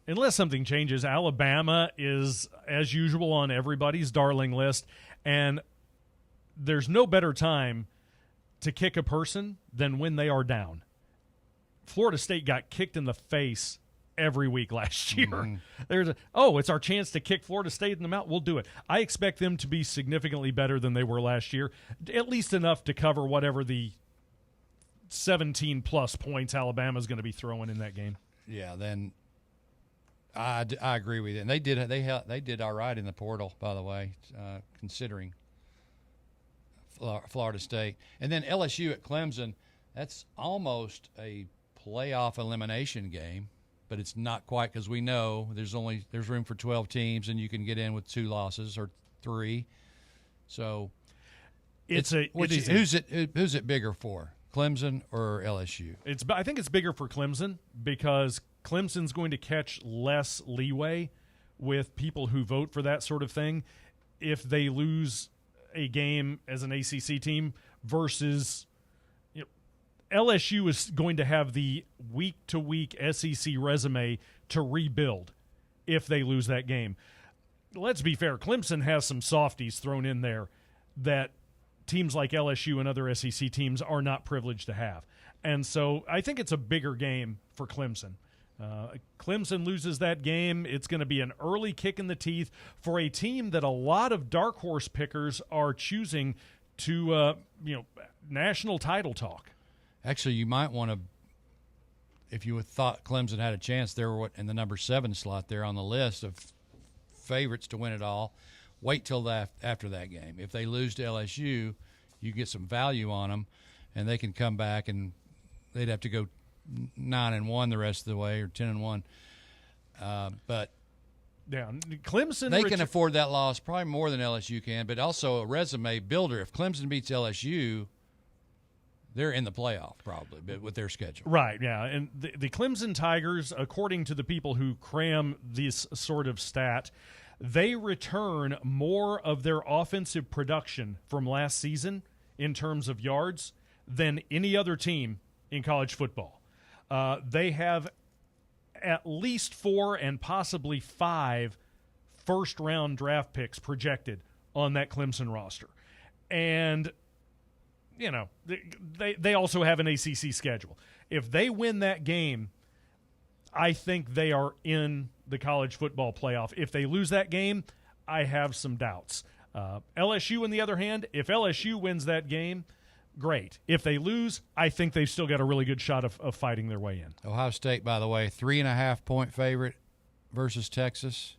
unless something changes, Alabama is, as usual, on everybody's darling list. And there's no better time to kick a person than when they are down. Florida State got kicked in the face every week last year. Mm-hmm. It's our chance to kick Florida State in the mouth. We'll do it. I expect them to be significantly better than they were last year, at least enough to cover whatever the 17-plus points Alabama's going to be throwing in that game. Yeah, then I agree with you. And they did all right in the portal, by the way, considering Florida State. And then LSU at Clemson, that's almost a playoff elimination game. But it's not quite because we know there's room for 12 teams and you can get in with 2 losses or 3. So who's it bigger for, Clemson or LSU? I think it's bigger for Clemson because Clemson's going to catch less leeway with people who vote for that sort of thing if they lose a game as an ACC team versus LSU is going to have the week-to-week SEC resume to rebuild if they lose that game. Let's be fair. Clemson has some softies thrown in there that teams like LSU and other SEC teams are not privileged to have. And so I think it's a bigger game for Clemson. Clemson loses that game, it's going to be an early kick in the teeth for a team that a lot of dark horse pickers are choosing to, national title talk. Actually, you might want to, if you thought Clemson had a chance, they were in the number 7 slot there on the list of favorites to win it all. Wait till after that game. If they lose to LSU, you get some value on them, and they can come back, and they'd have to go 9-1 the rest of the way, or 10-1. But yeah, Clemson, they can afford that loss probably more than LSU can, but also a resume builder. If Clemson beats LSU, they're in the playoff probably, but with their schedule. Right, yeah. And the Clemson Tigers, according to the people who cram this sort of stat, they return more of their offensive production from last season in terms of yards than any other team in college football. They have at least 4 and possibly 5 first-round draft picks projected on that Clemson roster. And they also have an ACC schedule. If they win that game, I think they are in the college football playoff. If they lose that game, I have some doubts. LSU, on the other hand, if LSU wins that game, great. If they lose, I think they've still got a really good shot of fighting their way in. Ohio State, by the way, 3.5-point favorite versus Texas.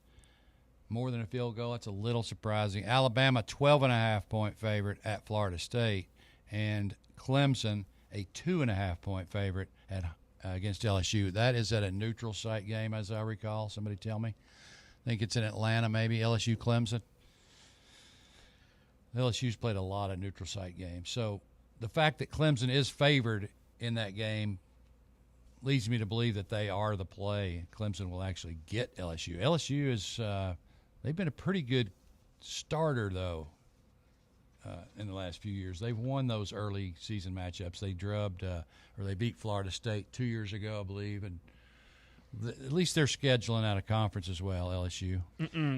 More than a field goal. That's a little surprising. Alabama, 12.5-point favorite at Florida State. And Clemson, a 2.5-point favorite against LSU. That is at a neutral site game, as I recall. Somebody tell me. I think it's in Atlanta, maybe, LSU Clemson. LSU's played a lot of neutral site games. So the fact that Clemson is favored in that game leads me to believe that they are the play. Clemson will actually get LSU. LSU is they've been a pretty good starter, though. In the last few years, they've won those early season matchups. They they beat Florida State 2 years ago, I believe, and at least they're scheduling out of conference as well. LSU.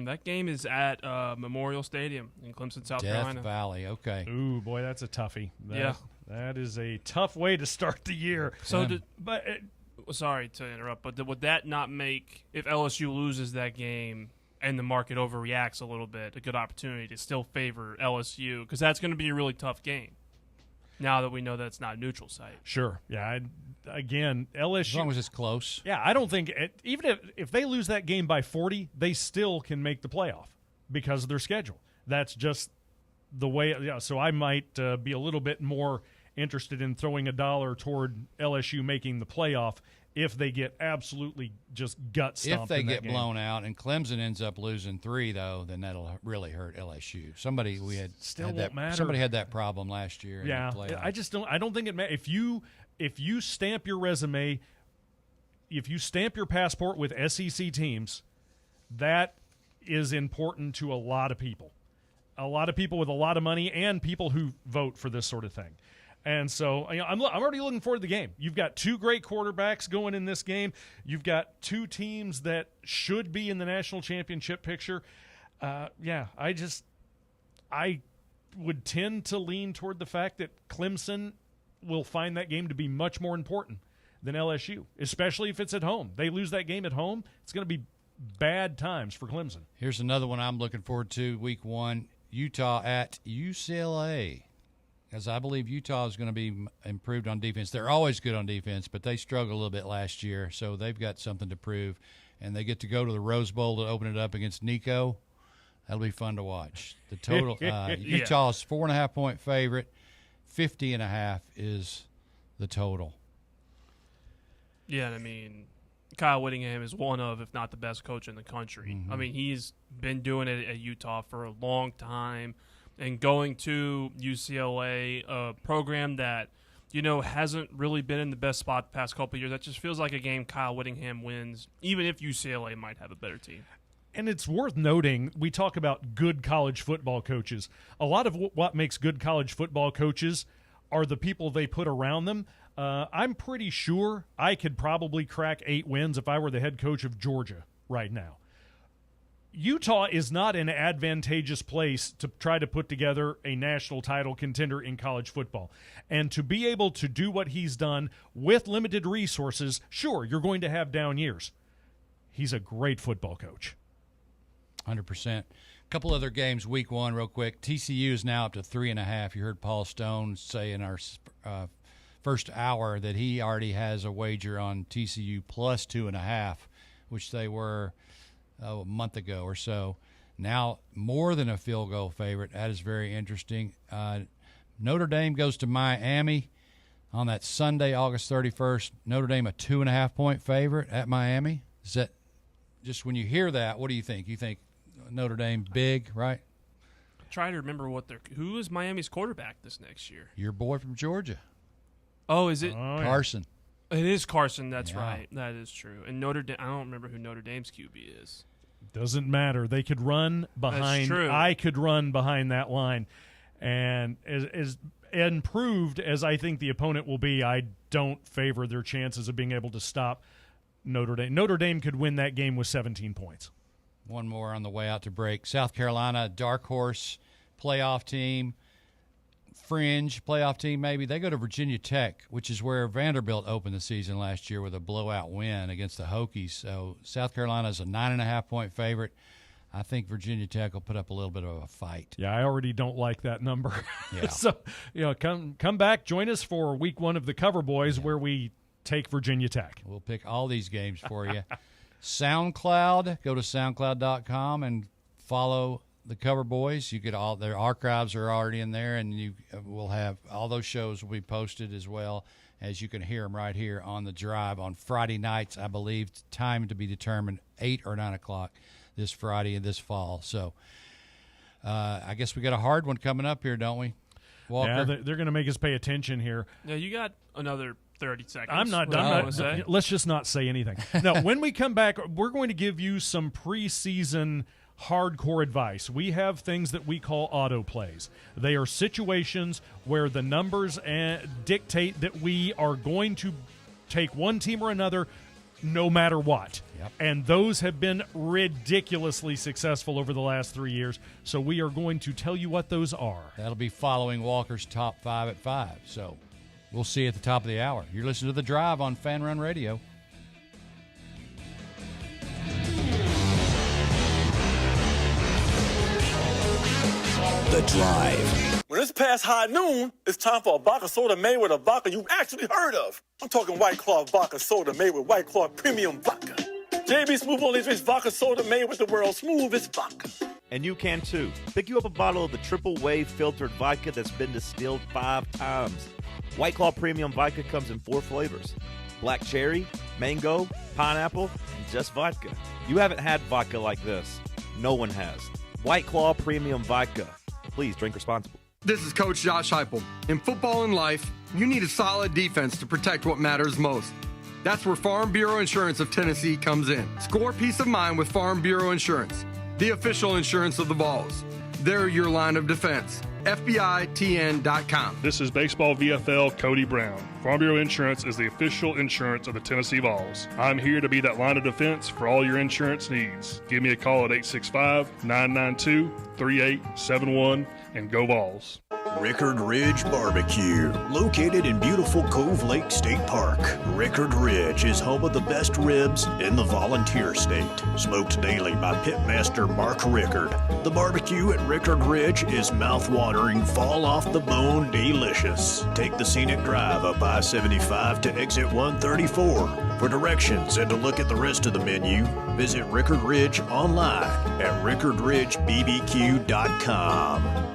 That game is at Memorial Stadium in Clemson, South Carolina. Death Valley. Okay. Ooh, boy, that's a toughie. Yeah, that is a tough way to start the year. So, sorry to interrupt, but would that not make, if LSU loses that game and the market overreacts a little bit, a good opportunity to still favor LSU? Because that's going to be a really tough game now that we know that it's not a neutral site. Sure. Yeah. Again, LSU. As long as it's close. Yeah, I don't think even if they lose that game by 40, they still can make the playoff because of their schedule. That's just the way. Yeah. So I might be a little bit more interested in throwing $1 toward LSU making the playoff if they get absolutely just gut stomped. If they in that get game. blown out and Clemson ends up losing 3, though, then that'll really hurt LSU. Somebody had that problem last year. Yeah, in the playoff. I just don't. I don't think it matters if you stamp your resume, if you stamp your passport with SEC teams, that is important to a lot of people. A lot of people with a lot of money and people who vote for this sort of thing. And so I'm already looking forward to the game. You've got 2 great quarterbacks going in this game. You've got 2 teams that should be in the national championship picture. I would tend to lean toward the fact that Clemson will find that game to be much more important than LSU, especially if it's at home. They lose that game at home, it's going to be bad times for Clemson. Here's another one I'm looking forward to, week 1, Utah at UCLA. As I believe Utah is going to be improved on defense. They're always good on defense, but they struggled a little bit last year, so they've got something to prove. And they get to go to the Rose Bowl to open it up against Nico. That'll be fun to watch. The total, Utah's 4.5-point favorite. 50.5 is the total. Yeah, I mean, Kyle Whittingham is one of, if not the best coach in the country. Mm-hmm. I mean, he's been doing it at Utah for a long time. And going to UCLA, a program that, hasn't really been in the best spot the past couple of years, that just feels like a game Kyle Whittingham wins, even if UCLA might have a better team. And it's worth noting, we talk about good college football coaches. A lot of what makes good college football coaches are the people they put around them. I'm pretty sure I could probably crack 8 wins if I were the head coach of Georgia right now. Utah is not an advantageous place to try to put together a national title contender in college football. And to be able to do what he's done with limited resources, sure, you're going to have down years. He's a great football coach. 100%. A couple other games, week one, real quick. TCU is now up to 3.5. You heard Paul Stone say in our first hour that he already has a wager on TCU plus 2.5, which they were a month ago or so. Now more than a field goal favorite. That is very interesting. Notre Dame goes to Miami on that Sunday, August 31st. Notre Dame a 2.5-point favorite at Miami. Is that just when you hear that, what do you think? You think Notre Dame big, right? Try to remember who is Miami's quarterback this next year? Your boy from Georgia. Oh, is it Carson? It is Carson. That's right. That is true. And Notre Dame. I don't remember who Notre Dame's QB is. Doesn't matter. They could run behind. That's true. I could run behind that line, and as improved as I think the opponent will be, I don't favor their chances of being able to stop Notre Dame. Notre Dame could win that game with 17 points. One more on the way out to break. South Carolina, dark horse playoff team, fringe playoff team maybe. They go to Virginia Tech, which is where Vanderbilt opened the season last year with a blowout win against the Hokies. So South Carolina is a 9.5-point favorite. I think Virginia Tech will put up a little bit of a fight. Yeah, I already don't like that number. Yeah. So, come back, join us for week one of the Cover Boys where we take Virginia Tech. We'll pick all these games for you. SoundCloud, go to SoundCloud.com and follow the Cover Boys. You get their archives are already in there, and you will have all those shows will be posted as well as you can hear them right here on the Drive on Friday nights. I believe time to be determined, 8 or 9 o'clock this Friday and this fall. So I guess we got a hard one coming up here, don't we, Walker? Yeah, they're going to make us pay attention here. Yeah, you got another 30 seconds. I'm not. Let's just not say anything. No, when we come back, we're going to give you some preseason hardcore advice. We have things that we call auto plays. They are situations where the numbers dictate that we are going to take one team or another no matter what. Yep. And those have been ridiculously successful over the last 3 years. So we are going to tell you what those are. That'll be following Walker's Top 5 at 5. So we'll see you at the top of the hour. You're listening to The Drive on Fan Run Radio. The Drive. When it's past high noon, it's time for a vodka soda made with a vodka you've actually heard of. I'm talking White Claw vodka soda made with White Claw premium vodka. JB Smooth only drinks vodka soda made with the world's smoothest vodka. And you can too. Pick you up a bottle of the Triple Wave filtered vodka that's been distilled 5 times. White Claw premium vodka comes in 4 flavors: black cherry, mango, pineapple, and just vodka. You haven't had vodka like this. No one has. White Claw premium vodka. Please drink responsibly. This is Coach Josh Heupel. In football and life, you need a solid defense to protect what matters most. That's where Farm Bureau Insurance of Tennessee comes in. Score peace of mind with Farm Bureau Insurance, the official insurance of the Vols. They're your line of defense. FBITN.com. This is Baseball VFL Cody Brown. Farm Bureau Insurance is the official insurance of the Tennessee Vols. I'm here to be that line of defense for all your insurance needs. Give me a call at 865-992-3871 and go Vols. Rickard Ridge Barbecue, located in beautiful Cove Lake State Park. Rickard Ridge is home of the best ribs in the Volunteer State. Smoked daily by Pitmaster Mark Rickard. The barbecue at Rickard Ridge is mouth-watering, fall-off-the-bone delicious. Take the scenic drive up I-75 to exit 134. For directions and to look at the rest of the menu, visit Rickard Ridge online at rickardridgebbq.com.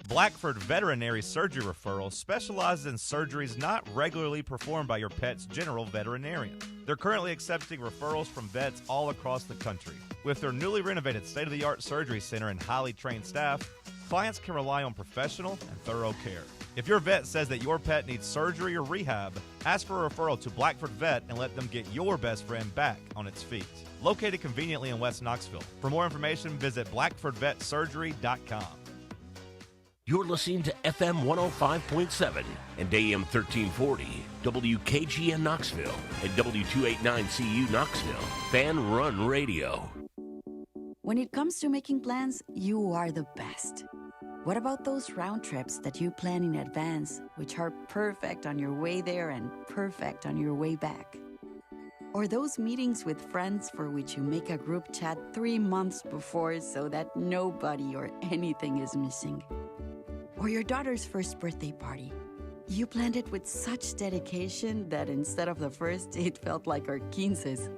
Blackford Veterinary Surgery Referral specializes in surgeries not regularly performed by your pet's general veterinarian. They're currently accepting referrals from vets all across the country. With their newly renovated state-of-the-art surgery center and highly trained staff, clients can rely on professional and thorough care. If your vet says that your pet needs surgery or rehab, ask for a referral to Blackford Vet and let them get your best friend back on its feet. Located conveniently in West Knoxville. For more information, visit blackfordvetsurgery.com. You're listening to FM 105.7 and AM 1340, WKGN Knoxville, and W289CU Knoxville, Fan Run Radio. When it comes to making plans, you are the best. What about those round trips that you plan in advance, which are perfect on your way there and perfect on your way back? Or those meetings with friends for which you make a group chat 3 months before so that nobody or anything is missing? Or your daughter's first birthday party. You planned it with such dedication that instead of the first, it felt like our 15s.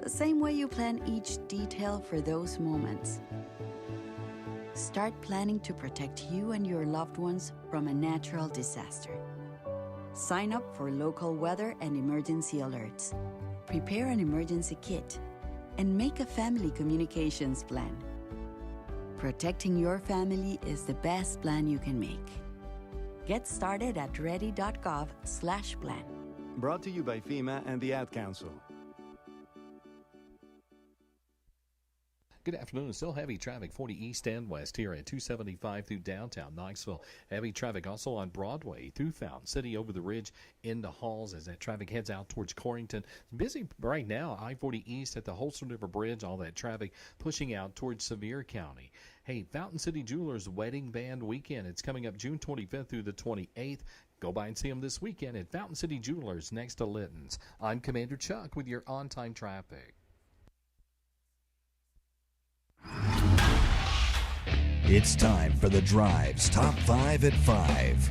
The same way you plan each detail for those moments. Start planning to protect you and your loved ones from a natural disaster. Sign up for local weather and emergency alerts. Prepare an emergency kit. And make a family communications plan. Protecting your family is the best plan you can make. Get started at ready.gov/plan. Brought to you by FEMA and the Ad Council. Good afternoon. Still heavy traffic 40 east and west here at 275 through downtown Knoxville. Heavy traffic also on Broadway through Fountain City over the ridge into Halls as that traffic heads out towards Corrington. Busy right now, I-40 east at the Holston River Bridge. All that traffic pushing out towards Sevier County. Hey, Fountain City Jewelers Wedding Band Weekend. It's coming up June 25th through the 28th. Go by and see them this weekend at Fountain City Jewelers next to Litton's. I'm Commander Chuck with your on-time traffic. It's time for The Drive's Top 5 at 5.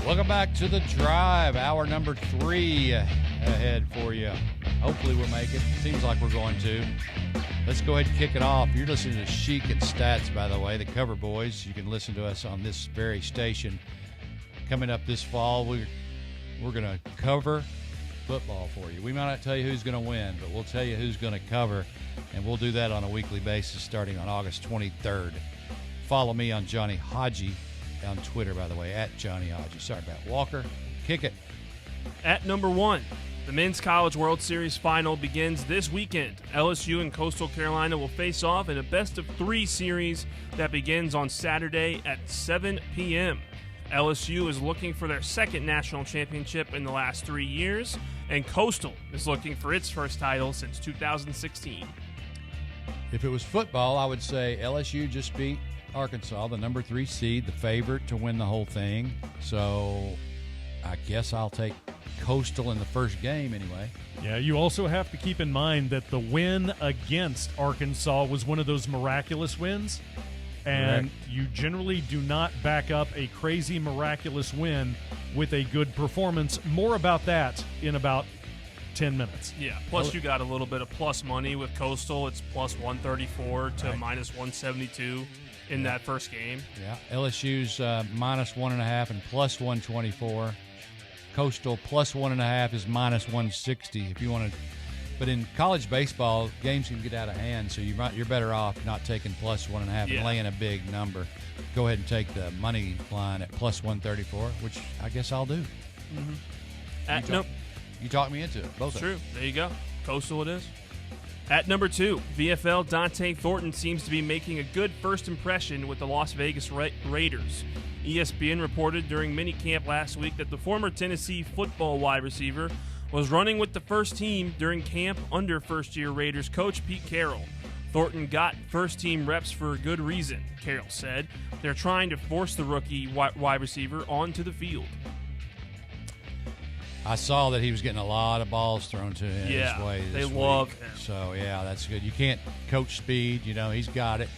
Welcome back to The Drive. Hour number 3 ahead for you. Hopefully we'll make it. Seems like we're going to. Let's go ahead and kick it off. You're listening to Chic and Stats, by the way, the Cover Boys. You can listen to us on this very station. Coming up this fall, we're going to cover football for you. We might not tell you who's going to win, but we'll tell you who's going to cover, and we'll do that on a weekly basis starting on August 23rd. Follow me on Johnny Hodgie on Twitter, by the way, at Johnny Hodgie. Sorry about Walker. Kick it. At number 1, the Men's College World Series Final begins this weekend. LSU and Coastal Carolina will face off in a best-of-3 series that begins on Saturday at 7 p.m. LSU is looking for their second national championship in the last 3 years, and Coastal is looking for its first title since 2016. If it was football, I would say LSU just beat Arkansas, the number 3 seed, the favorite to win the whole thing. So I guess I'll take Coastal in the first game anyway. Yeah, you also have to keep in mind that the win against Arkansas was one of those miraculous wins. And Correct. You generally do not back up a crazy miraculous win with a good performance. More about that in about 10 minutes. Yeah, plus you got a little bit of plus money with Coastal. It's plus 134 to Right. minus 172 in that first game. Yeah, LSU's minus 1.5 and plus 124. Coastal plus 1.5 is minus 160 if you want to. But in college baseball, games can get out of hand, so you're better off not taking plus 1.5 and laying a big number. Go ahead and take the money line at plus 134, which I guess I'll do. Mm-hmm. You talked me into it. Both True. There you go. Coastal it is. At number 2, VFL Dante Thornton seems to be making a good first impression with the Las Vegas Raiders. ESPN reported during minicamp last week that the former Tennessee football wide receiver was running with the first team during camp under first-year Raiders coach Pete Carroll. Thornton got first-team reps for a good reason, Carroll said. They're trying to force the rookie wide receiver onto the field. I saw that he was getting a lot of balls thrown to him his way this week. They love him. So, yeah, that's good. You can't coach speed. You know, he's got it.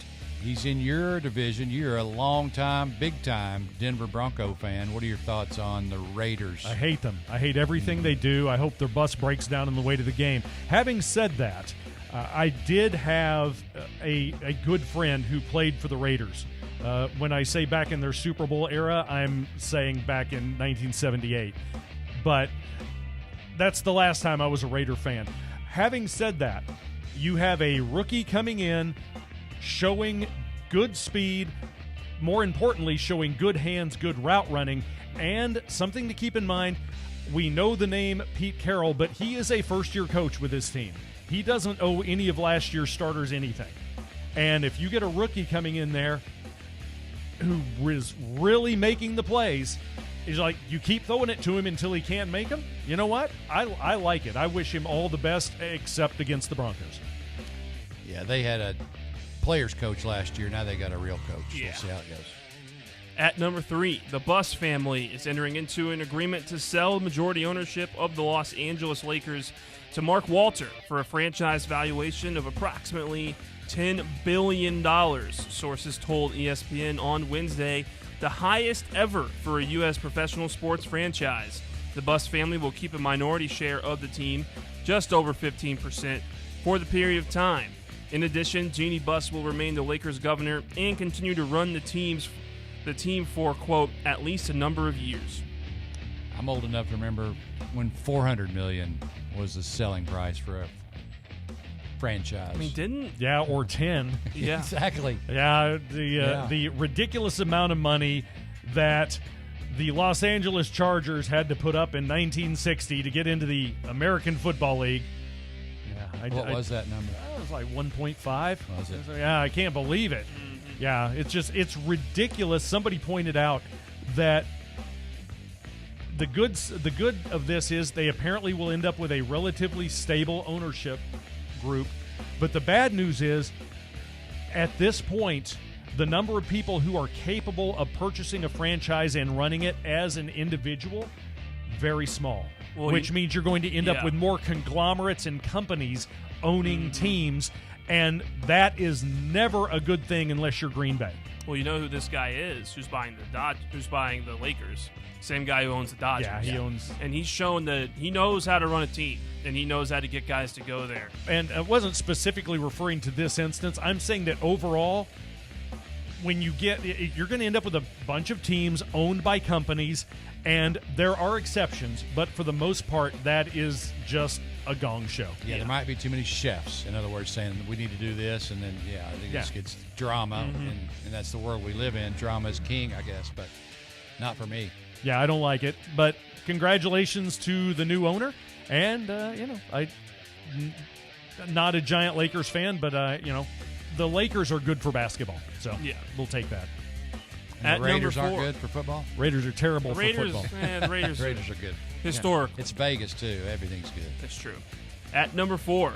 He's in your division. You're a long-time, big-time Denver Bronco fan. What are your thoughts on the Raiders? I hate them. I hate everything they do. I hope their bus breaks down on the way to the game. Having said that, I did have a good friend who played for the Raiders. When I say back in their Super Bowl era, I'm saying back in 1978. But that's the last time I was a Raider fan. Having said that, you have a rookie coming in, showing good speed, more importantly, showing good hands, good route running, and something to keep in mind, we know the name Pete Carroll, but he is a first-year coach with his team. He doesn't owe any of last year's starters anything. And if you get a rookie coming in there who is really making the plays, he's like, you keep throwing it to him until he can't make them. You know what? I like it. I wish him all the best, except against the Broncos. Yeah, they had a players coach last year. Now they got a real coach. Yeah. We'll see how it goes. At number 3, the Buss family is entering into an agreement to sell majority ownership of the Los Angeles Lakers to Mark Walter for a franchise valuation of approximately $10 billion, sources told ESPN on Wednesday, the highest ever for a U.S. professional sports franchise. The Buss family will keep a minority share of the team, just over 15%, for the period of time. In addition, Jeannie Buss will remain the Lakers' governor and continue to run the team for, quote, at least a number of years. I'm old enough to remember when $400 million was the selling price for a franchise. I mean, didn't... Yeah, or 10. Yeah. Exactly. Yeah, the ridiculous amount of money that the Los Angeles Chargers had to put up in 1960 to get into the American Football League. Yeah, What was that number? It was like 1.5. Was it? Yeah, I can't believe it. Yeah, it's ridiculous. Somebody pointed out that the good of this is they apparently will end up with a relatively stable ownership group, but the bad news is at this point the number of people who are capable of purchasing a franchise and running it as an individual very small, which means you're going to end up with more conglomerates and companies owning teams, and that is never a good thing unless you're Green Bay. Well, you know who this guy is, who's buying the Lakers. Same guy who owns the Dodgers. Yeah, he owns. And he's shown that he knows how to run a team, and he knows how to get guys to go there. And I wasn't specifically referring to this instance. I'm saying that overall, when you're going to end up with a bunch of teams owned by companies, and there are exceptions, but for the most part, that is just a gong show. Yeah, there might be too many chefs. In other words, saying we need to do this, and then I think it just gets drama, and that's the world we live in. Drama is king, I guess, but not for me. Yeah, I don't like it. But congratulations to the new owner, and I'm not a giant Lakers fan, but the Lakers are good for basketball, so we'll take that. And the Raiders aren't good for football? Raiders are terrible for football. The Raiders are good. Historic. Yeah. It's Vegas, too. Everything's good. That's true. At number 4,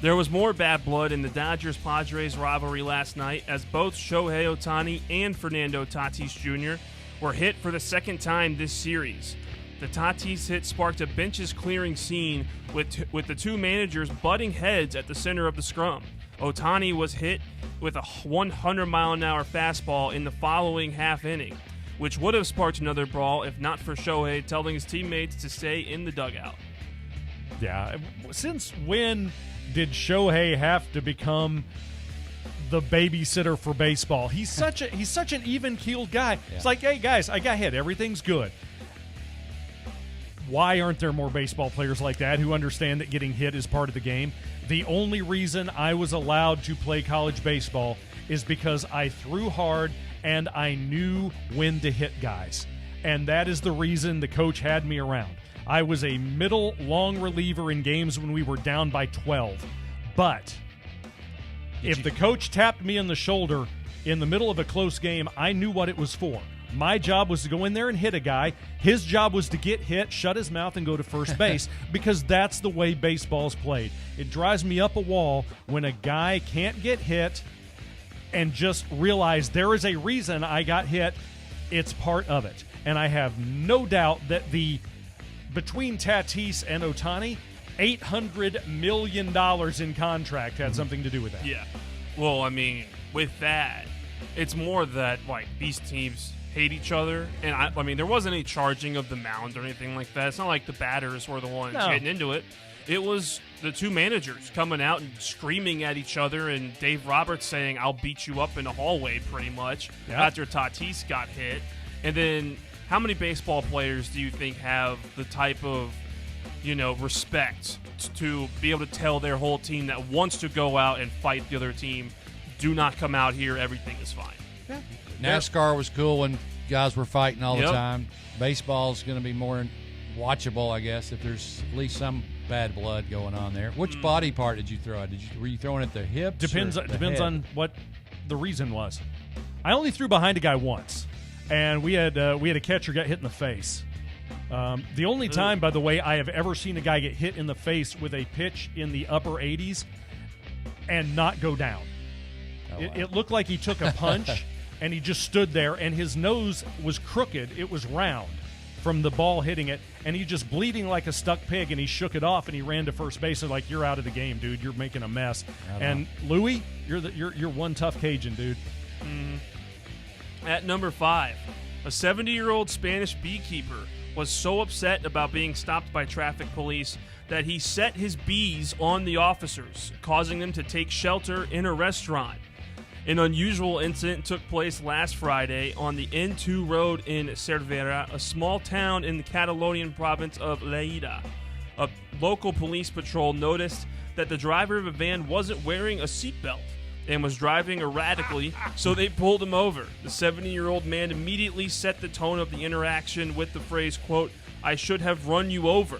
there was more bad blood in the Dodgers-Padres rivalry last night as both Shohei Ohtani and Fernando Tatis Jr. were hit for the second time this series. The Tatis hit sparked a benches-clearing scene with the two managers butting heads at the center of the scrum. Ohtani was hit with a 100-mile-an-hour fastball in the following half inning, which would have sparked another brawl if not for Shohei telling his teammates to stay in the dugout. Yeah, since when did Shohei have to become the babysitter for baseball? He's such an even-keeled guy. Yeah. It's like, hey guys, I got hit. Everything's good. Why aren't there more baseball players like that who understand that getting hit is part of the game? The only reason I was allowed to play college baseball is because I threw hard and I knew when to hit guys. And that is the reason the coach had me around. I was a middle long reliever in games when we were down by 12. But if the coach tapped me on the shoulder in the middle of a close game, I knew what it was for. My job was to go in there and hit a guy. His job was to get hit, shut his mouth, and go to first base because that's the way baseball's played. It drives me up a wall when a guy can't get hit and just realize there is a reason I got hit. It's part of it. And I have no doubt that between Tatis and Ohtani, $800 million in contract had something to do with that. Yeah. Well, I mean, with that, it's more that, like, these teams hate each other. And, I mean, there wasn't any charging of the mound or anything like that. It's not like the batters were the ones getting into it. It was the two managers coming out and screaming at each other, and Dave Roberts saying, I'll beat you up in the hallway, pretty much, after Tatis got hit. And then how many baseball players do you think have the type of, respect to be able to tell their whole team that wants to go out and fight the other team, do not come out here, everything is fine? Yeah. NASCAR was cool when guys were fighting all the Yep. time. Baseball's going to be more watchable, I guess, if there's at least some bad blood going on there. Which body part did you throw at? Were you throwing at the hips? Depends or the head? on what the reason was. I only threw behind a guy once, and we had a catcher get hit in the face. The only time, by the way, I have ever seen a guy get hit in the face with a pitch in the upper 80s and not go down. It looked like he took a punch and he just stood there, and his nose was crooked. It was round from the ball hitting it, and he just bleeding like a stuck pig, and he shook it off and he ran to first base and like, you're out of the game, dude. You're making a mess. And Louis, you're one tough Cajun, dude. At number 5, a 70-year-old Spanish beekeeper was so upset about being stopped by traffic police that he set his bees on the officers, causing them to take shelter in a restaurant. An unusual incident took place last Friday on the N2 road in Cervera, a small town in the Catalonian province of Lleida. A local police patrol noticed that the driver of a van wasn't wearing a seatbelt and was driving erratically, so they pulled him over. The 70-year-old man immediately set the tone of the interaction with the phrase, quote, "I should have run you over."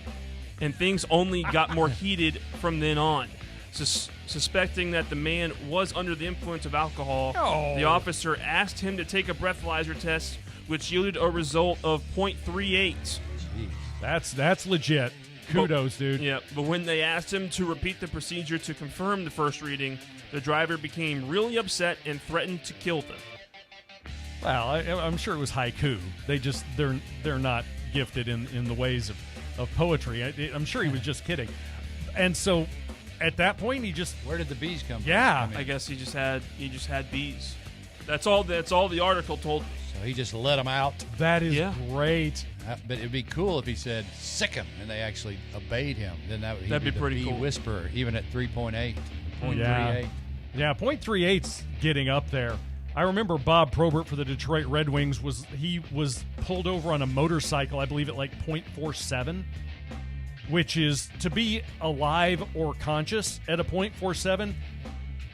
And things only got more heated from then on. Suspecting that the man was under the influence of alcohol, the officer asked him to take a breathalyzer test, which yielded a result of .38. That's legit. Kudos, dude. Yeah, but when they asked him to repeat the procedure to confirm the first reading, the driver became really upset and threatened to kill them. Well, I'm sure it was haiku. They're not gifted in the ways of poetry. I'm sure he was just kidding. And so at that point, he just... Where did the bees come from? Yeah. I guess he just had bees. That's all the article told me. So he just let them out. That is great. But it'd be cool if he said, "Sick him," and they actually obeyed him. Then that'd be pretty cool. Whisperer, even at 3.8, 0.38. Yeah, .38's getting up there. I remember Bob Probert for the Detroit Red Wings was pulled over on a motorcycle, I believe at like .47, which is to be alive or conscious at a .47.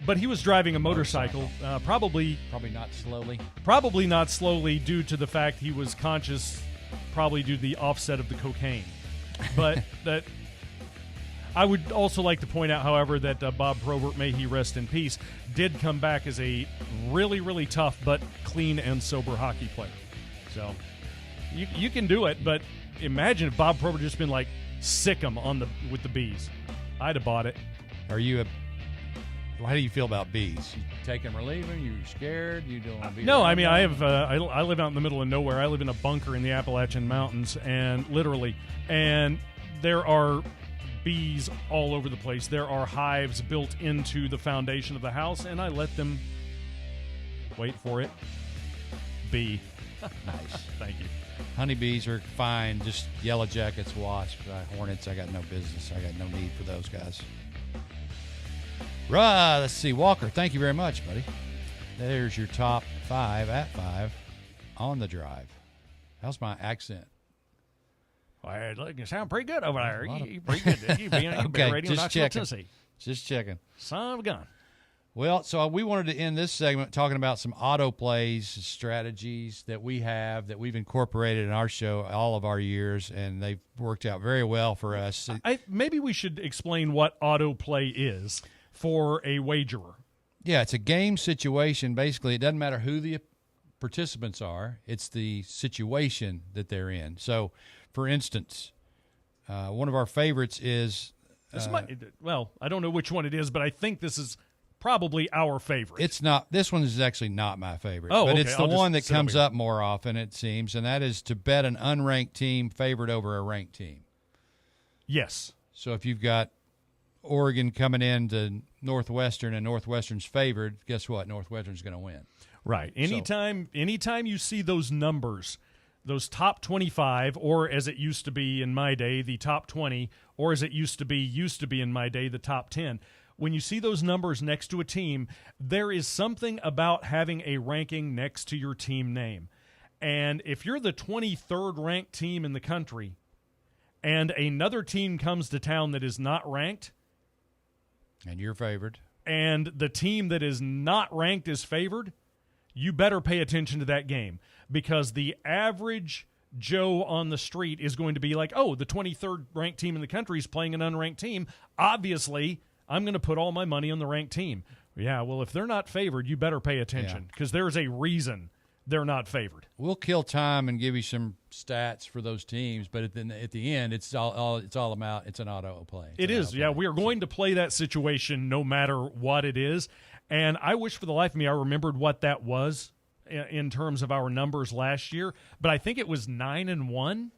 But he was driving a motorcycle, probably not slowly. Probably not slowly due to the fact he was conscious, probably due to the offset of the cocaine. But that I would also like to point out, however, that Bob Probert, may he rest in peace, did come back as a really, really tough but clean and sober hockey player. So you can do it, but imagine if Bob Probert just been like, sick him with the bees. I'd have bought it. How do you feel about bees? You take them or leave them? You scared? You don't want to be No, around I mean, them? I live out in the middle of nowhere. I live in a bunker in the Appalachian Mountains, and there are bees all over the place. There are hives built into the foundation of the house, and I let them, wait for it, bee. Nice. Thank you. Honeybees are fine. Just yellow jackets, wasps, hornets. I got no business. I got no need for those guys. Right, let's see. Walker, thank you very much, buddy. There's your top 5 at 5 on the drive. How's my accent? Well, look, you sound pretty good over there. You pretty good. You've been radio in Knoxville, Tennessee. Just checking. Son of a gun. Well, so we wanted to end this segment talking about some auto plays, strategies that we have that we've incorporated in our show all of our years, and they've worked out very well for us. Maybe we should explain what auto play is for a wagerer. Yeah, it's a game situation. Basically, it doesn't matter who the participants are. It's the situation that they're in. So, for instance, one of our favorites is... I don't know which one it is, but I think this is probably our favorite. It's not. This one is actually not my favorite. Oh, but okay. It's the one that comes up more often, it seems, and that is to bet an unranked team favored over a ranked team. Yes. So if you've got Oregon coming in to Northwestern and Northwestern's favored, guess what? Northwestern's going to win. Right. Anytime you see those numbers, those top 25, or as it used to be in my day, the top 20, or as it used to be in my day, the top 10, when you see those numbers next to a team, there is something about having a ranking next to your team name. And if you're the 23rd ranked team in the country and another team comes to town that is not ranked, and you're favored, and the team that is not ranked is favored, you better pay attention to that game, because the average Joe on the street is going to be like, oh, the 23rd ranked team in the country is playing an unranked team. Obviously, I'm going to put all my money on the ranked team. Yeah, well, if they're not favored, you better pay attention, because there's a reason they're not favored. We'll kill time and give you some stats for those teams, but at the end, it's all about it's an auto play. It is, yeah. We are going to play that situation no matter what it is, and I wish for the life of me I remembered what that was in terms of our numbers last year, but I think it was 9-1.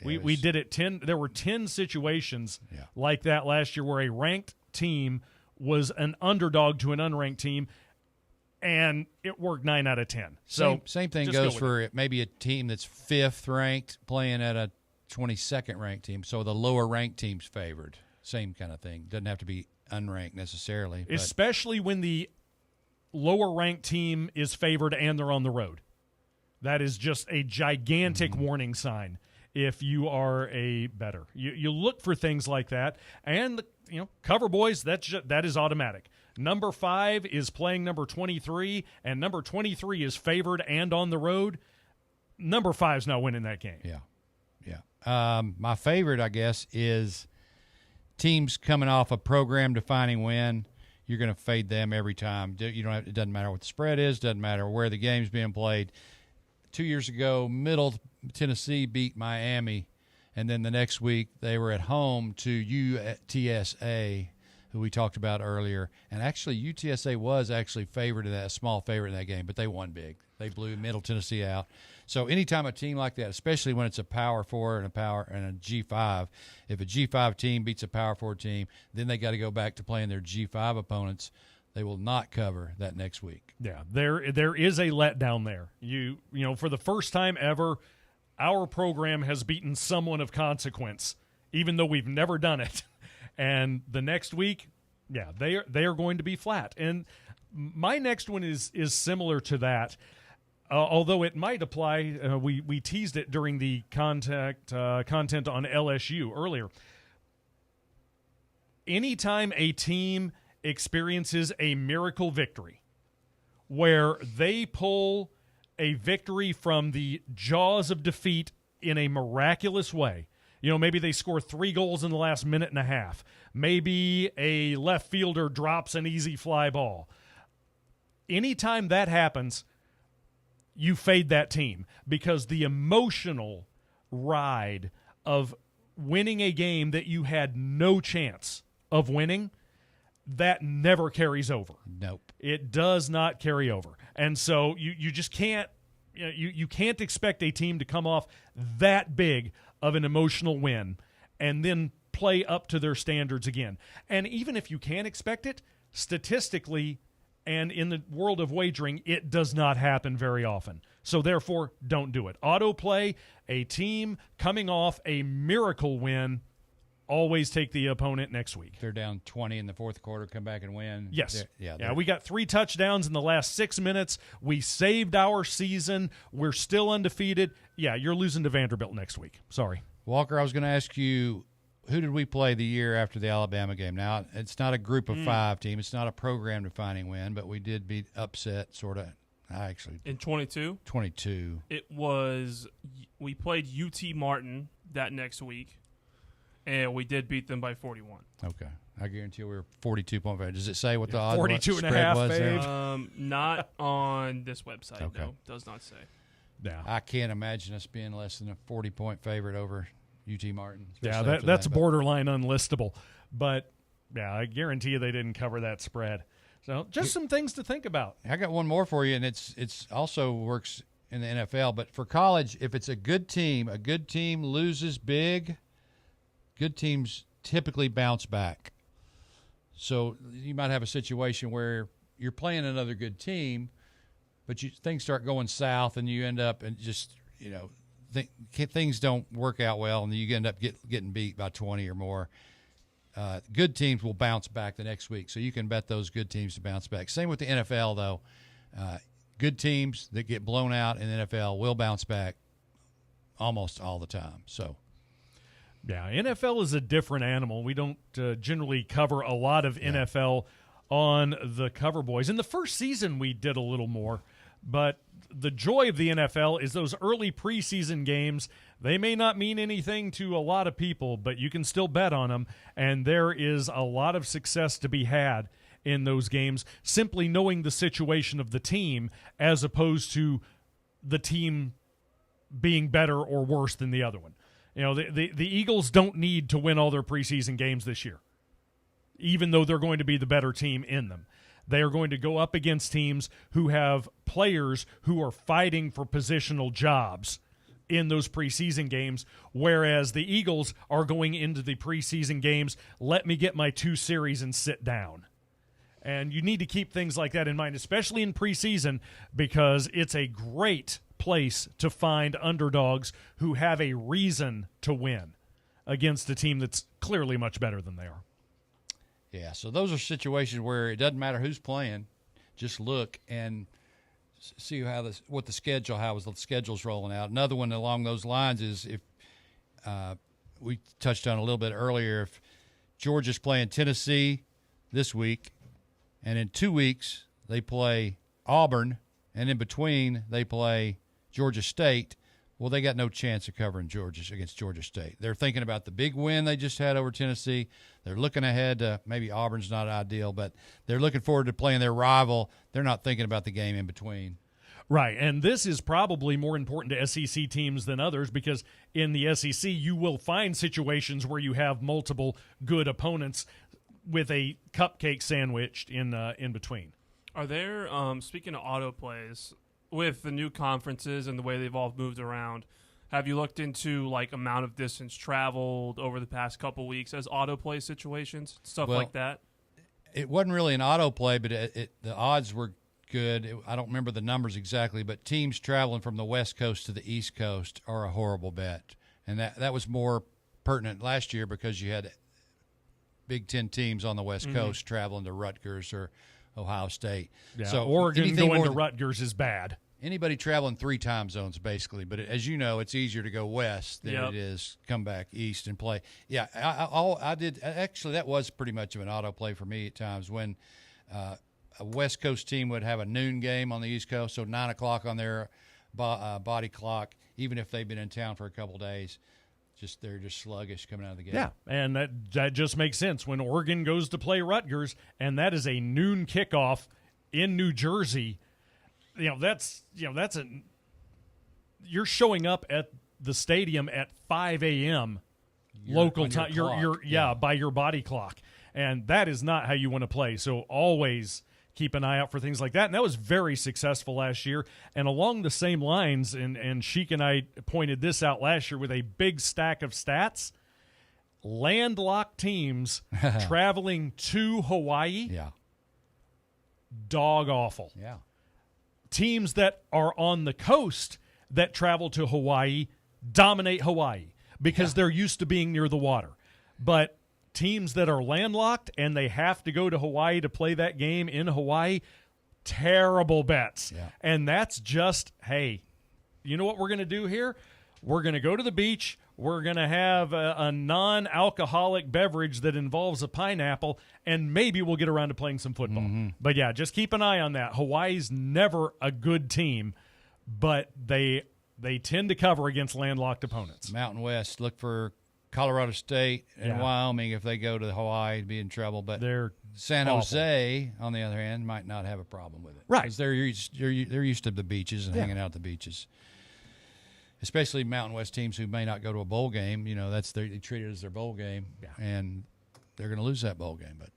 We did it 10. There were 10 situations like that last year where a ranked team was an underdog to an unranked team, and it worked 9 out of 10. So same thing goes for maybe a team that's 5th ranked playing at a 22nd ranked team. So the lower ranked team's favored. Same kind of thing. Doesn't have to be unranked necessarily. Especially when the lower ranked team is favored and they're on the road. That is just a gigantic warning sign if you are a bettor. You look for things like that, and cover boys, that is automatic. Number 5 is playing number 23, and number 23 is favored and on the road. Number 5's not winning that game. Yeah. My favorite, I guess, is teams coming off a program-defining win. You're going to fade them every time. It doesn't matter what the spread is. Doesn't matter where the game's being played. 2 years ago, Middle Tennessee beat Miami, and then the next week they were at home to UTSA, who we talked about earlier. And actually, UTSA was actually a small favorite in that game, but they won big. They blew Middle Tennessee out. So anytime a team like that, especially when it's a Power 4 and a G5, if a G5 team beats a Power 4 team, then they got to go back to playing their G5 opponents. They will not cover that next week. Yeah, there is a letdown there. You know, for the first time ever, our program has beaten someone of consequence, even though we've never done it. And the next week, yeah, they are going to be flat. And my next one is similar to that, although it might apply. We teased it during the content on LSU earlier. Anytime a team experiences a miracle victory where they pull a victory from the jaws of defeat in a miraculous way, maybe they score 3 goals in the last minute and a half. Maybe a left fielder drops an easy fly ball. Anytime that happens, you fade that team, because the emotional ride of winning a game that you had no chance of winning, that never carries over. Nope. It does not carry over. And so you just can't you can't expect a team to come off that big of an emotional win and then play up to their standards again. And even if you can expect it, statistically and in the world of wagering, it does not happen very often. So therefore, don't do it. Autoplay, a team coming off a miracle win, always take the opponent next week. They're down 20 in the fourth quarter, come back and win. Yes. We got 3 touchdowns in the last 6 minutes. We saved our season. We're still undefeated. Yeah, you're losing to Vanderbilt next week. Sorry. Walker, I was going to ask you, who did we play the year after the Alabama game? Now, it's not a group of 5 team. It's not a program-defining win, but we did beat upset, sort of. In 22? 22. We played UT Martin that next week, and we did beat them by 41. Okay. I guarantee you we were 42.5. Does it say what the odds 42 and a half was there? Not on this website. Okay. No, does not say. Yeah. I can't imagine us being less than a 40-point favorite over UT Martin. Yeah, that's borderline unlistable. But, yeah, I guarantee you they didn't cover that spread. So just some things to think about. I got one more for you, and it's also works in the NFL. But for college, if it's a good team loses big, good teams typically bounce back. So you might have a situation where you're playing another good team, but things start going south, and you end up and just, things don't work out well, and you end up getting beat by 20 or more. Good teams will bounce back the next week, so you can bet those good teams to bounce back. Same with the NFL, though. Good teams that get blown out in the NFL will bounce back almost all the time. So, yeah, NFL is a different animal. We don't generally cover a lot of NFL on the Cover Boys. In the first season, we did a little more, But the joy of the NFL is those early preseason games. They may not mean anything to a lot of people, but you can still bet on them, and there is a lot of success to be had in those games, simply knowing the situation of the team as opposed to the team being better or worse than the other one. You know, the Eagles don't need to win all their preseason games this year, even though they're going to be the better team in them. They are going to go up against teams who have players who are fighting for positional jobs in those preseason games, whereas the Eagles are going into the preseason games, let me get my 2 series and sit down. And you need to keep things like that in mind, especially in preseason, because it's a great place to find underdogs who have a reason to win against a team that's clearly much better than they are. Yeah, so those are situations where it doesn't matter who's playing. Just look and see how the schedule's rolling out. Another one along those lines is if we touched on a little bit earlier, if Georgia's playing Tennessee this week, and in 2 weeks they play Auburn, and in between they play Georgia State, well, they got no chance of covering Georgia against Georgia State. They're thinking about the big win they just had over Tennessee. They're looking ahead to maybe Auburn's not ideal, but they're looking forward to playing their rival. They're not thinking about the game in between. Right, and this is probably more important to SEC teams than others because in the SEC you will find situations where you have multiple good opponents with a cupcake sandwiched in between. Are there, speaking of auto plays, with the new conferences and the way they've all moved around, have you looked into like amount of distance traveled over the past couple weeks as autoplay situations, stuff like that? It wasn't really an autoplay, but the odds were good. I don't remember the numbers exactly, but teams traveling from the West Coast to the East Coast are a horrible bet, and that was more pertinent last year because you had Big Ten teams on the West Coast traveling to Rutgers or Ohio State. Yeah, so Oregon going to Rutgers is bad. Anybody traveling 3 time zones, basically. But as you know, it's easier to go west than it is come back east and play. Yeah, I did. Actually, that was pretty much of an autoplay for me at times when a West Coast team would have a noon game on the East Coast, so 9 o'clock on their body clock, even if they've been in town for a couple days. They're just sluggish coming out of the game. Yeah, and that just makes sense when Oregon goes to play Rutgers, and that is a noon kickoff in New Jersey. You're showing up at the stadium at 5 a.m. local time. You're by your body clock, and that is not how you want to play. So always keep an eye out for things like that. And that was very successful last year. And along the same lines, and Sheik and I pointed this out last year with a big stack of stats, landlocked teams traveling to Hawaii, dog awful. Yeah. Teams that are on the coast that travel to Hawaii dominate Hawaii because they're used to being near the water. But teams that are landlocked and they have to go to Hawaii to play that game in Hawaii, terrible bets. Yeah. And that's just, hey, you know what we're going to do here? We're going to go to the beach. We're going to have a non-alcoholic beverage that involves a pineapple, and maybe we'll get around to playing some football. But, yeah, just keep an eye on that. Hawaii's never a good team, but they tend to cover against landlocked opponents. Mountain West, look for Colorado State and Wyoming. If they go to Hawaii, to be in trouble. But they're San Jose, on the other hand, might not have a problem with it. Right. Because they're used to the beaches and hanging out at the beaches. Especially Mountain West teams who may not go to a bowl game. You know, they treat it as their bowl game, and they're going to lose that bowl game. But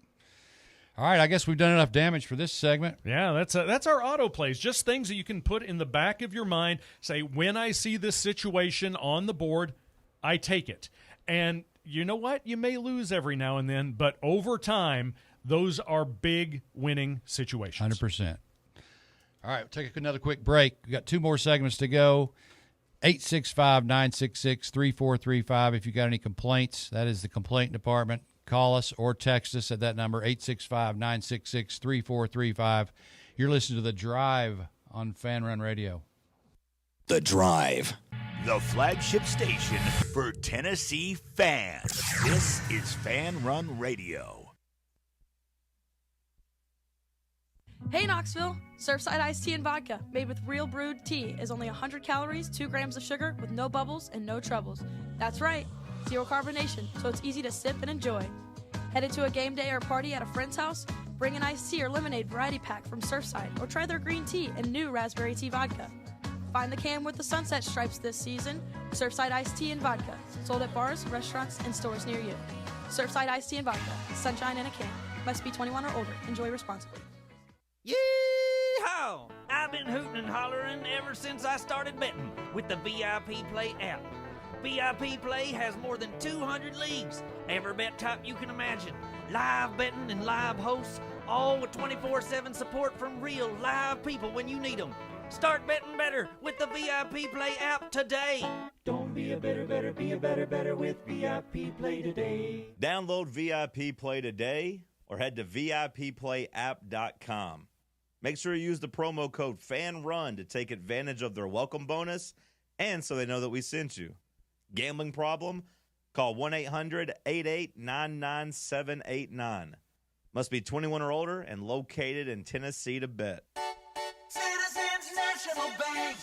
all right, I guess we've done enough damage for this segment. Yeah, that's our auto plays. Just things that you can put in the back of your mind. Say, when I see this situation on the board, I take it. And you know what? You may lose every now and then, but over time, those are big winning situations. 100%. All right, we'll take another quick break. We've got 2 more segments to go. 865-966-3435. If you got any complaints, that is the complaint department. Call us or text us at that number, 865-966-3435. You're listening to The Drive on Fan Run Radio. The Drive. The flagship station for Tennessee fans. This is Fan Run Radio. Hey Knoxville! Surfside iced tea and vodka, made with real brewed tea, is only 100 calories, 2 grams of sugar, with no bubbles and no troubles. That's right, zero carbonation, so it's easy to sip and enjoy. Headed to a game day or party at a friend's house? Bring an iced tea or lemonade variety pack from Surfside, or try their green tea and new raspberry tea vodka. Find the can with the sunset stripes this season. Surfside iced tea and vodka, sold at bars, restaurants, and stores near you. Surfside iced tea and vodka, sunshine in a can. Must be 21 or older. Enjoy responsibly. Yee-haw! I've been hooting and hollering ever since I started betting with the VIP Play app. VIP Play has more than 200 leagues, every bet type you can imagine, live betting and live hosts, all with 24/7 support from real live people when you need them. Start betting better with the VIP Play app today. Don't be a better, be a better with VIP Play today. Download VIP Play today or head to VIPPlayApp.com. Make sure you use the promo code FANRUN to take advantage of their welcome bonus and so they know that we sent you. Gambling problem? Call 1-800-8899-789. Must be 21 or older and located in Tennessee to bet.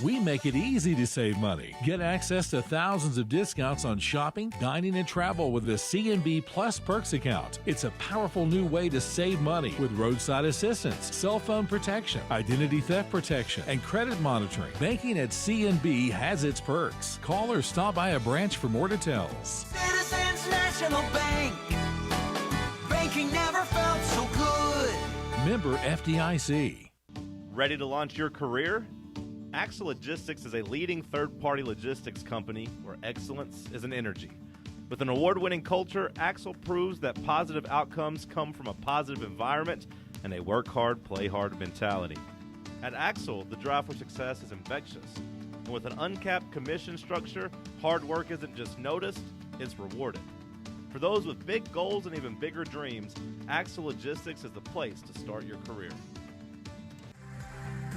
We make it easy to save money. Get access to thousands of discounts on shopping, dining, and travel with the CNB Plus Perks account. It's a powerful new way to save money with roadside assistance, cell phone protection, identity theft protection, and credit monitoring. Banking at CNB has its perks. Call or stop by a branch for more details. Citizens National Bank. Banking never felt so good. Member FDIC. Ready to launch your career? Axle Logistics is a leading third-party logistics company where excellence is an energy. With an award-winning culture, Axle proves that positive outcomes come from a positive environment and a work hard, play hard mentality. At Axle, the drive for success is infectious. And with an uncapped commission structure, hard work isn't just noticed, it's rewarded. For those with big goals and even bigger dreams, Axle Logistics is the place to start your career.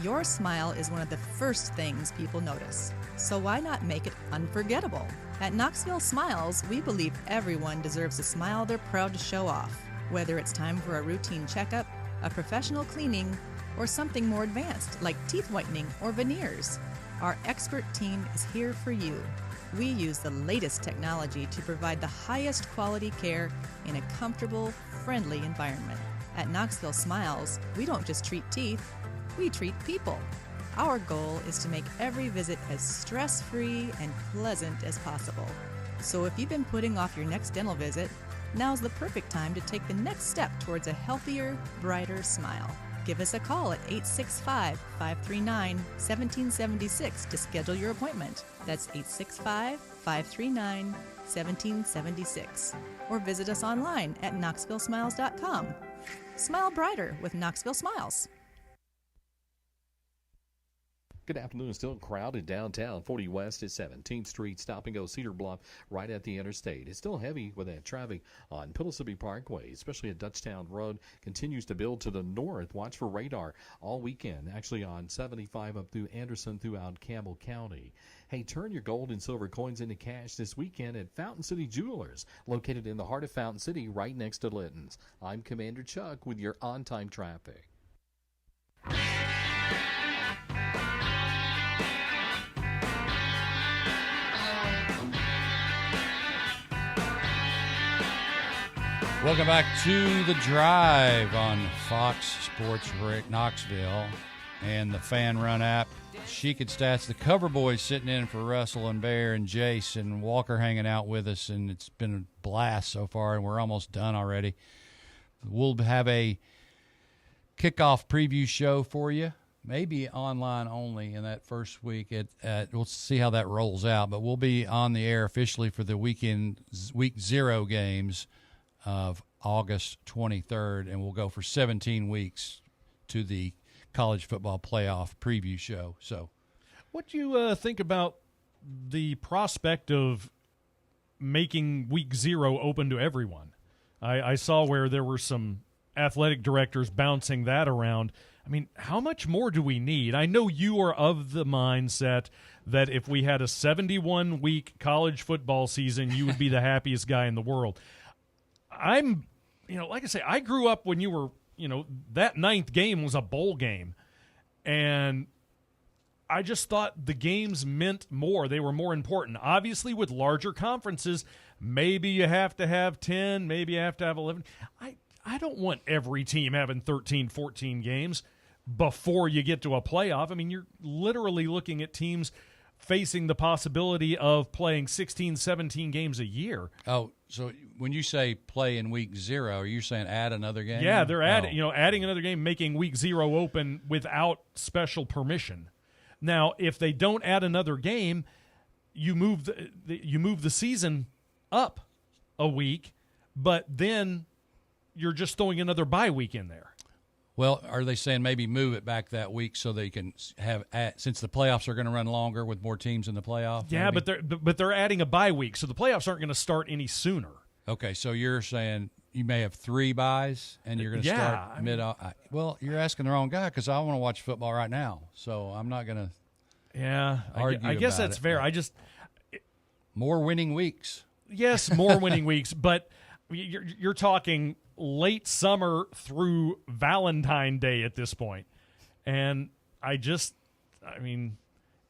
Your smile is one of the first things people notice, so why not make it unforgettable? At Knoxville Smiles, we believe everyone deserves a smile they're proud to show off, whether it's time for a routine checkup, a professional cleaning, or something more advanced like teeth whitening or veneers. Our expert team is here for you. We use the latest technology to provide the highest quality care in a comfortable, friendly environment. At Knoxville Smiles, we don't just treat teeth, we treat people. Our goal is to make every visit as stress-free and pleasant as possible. So if you've been putting off your next dental visit, now's the perfect time to take the next step towards a healthier, brighter smile. Give us a call at 865-539-1776 to schedule your appointment. That's 865-539-1776. Or visit us online at knoxvillesmiles.com. Smile brighter with Knoxville Smiles. Good afternoon. Still crowded downtown. 40 West at 17th Street. Stop and go Cedar Bluff right at the interstate. It's still heavy with that traffic on Pillsbury Parkway, especially at Dutchtown Road. Continues to build to the north. Watch for radar all weekend, actually on 75 up through Anderson throughout Campbell County. Hey, turn your gold and silver coins into cash this weekend at Fountain City Jewelers, located in the heart of Fountain City right next to Litton's. I'm Commander Chuck with your on-time traffic. Welcome back to The Drive on Fox Sports Knoxville and the Fan Run app. Sheik and Stats, the cover boys sitting in for Russell and Bear and Jace and Walker hanging out with us, and it's been a blast so far, and we're almost done already. We'll have a kickoff preview show for you, maybe online only in that first week. We'll see how that rolls out, but we'll be on the air officially for the week 0 games of August 23rd, and we'll go for 17 weeks to the college football playoff preview show. So, what do you think about the prospect of making week 0 open to everyone? I saw where there were some athletic directors bouncing that around. I mean, how much more do we need? I know you are of the mindset that if we had a 71-week college football season, you would be the happiest guy in the world. Like I say, I grew up when you were, that 9th game was a bowl game. And I just thought the games meant more. They were more important. Obviously, with larger conferences, maybe you have to have 10, maybe you have to have 11. I don't want every team having 13, 14 games before you get to a playoff. I mean, you're literally looking at teams facing the possibility of playing 16, 17 games a year. Oh, so when you say play in week 0, are you saying add another game? Yeah, they're adding another game, making week 0 open without special permission. Now, if they don't add another game, you move the season up a week, but then you're just throwing another bye week in there. Well, are they saying maybe move it back that week so they can have since the playoffs are going to run longer with more teams in the playoff? Yeah, maybe? but they're adding a bye week, so the playoffs aren't going to start any sooner. Okay, so you're saying you may have 3 buys and you're going to start mid. Well, you're asking the wrong guy because I want to watch football right now, so I'm not going to. Yeah, I guess that's fair. More winning weeks. Yes, more winning weeks, but you're talking late summer through Valentine's Day at this point. And hey,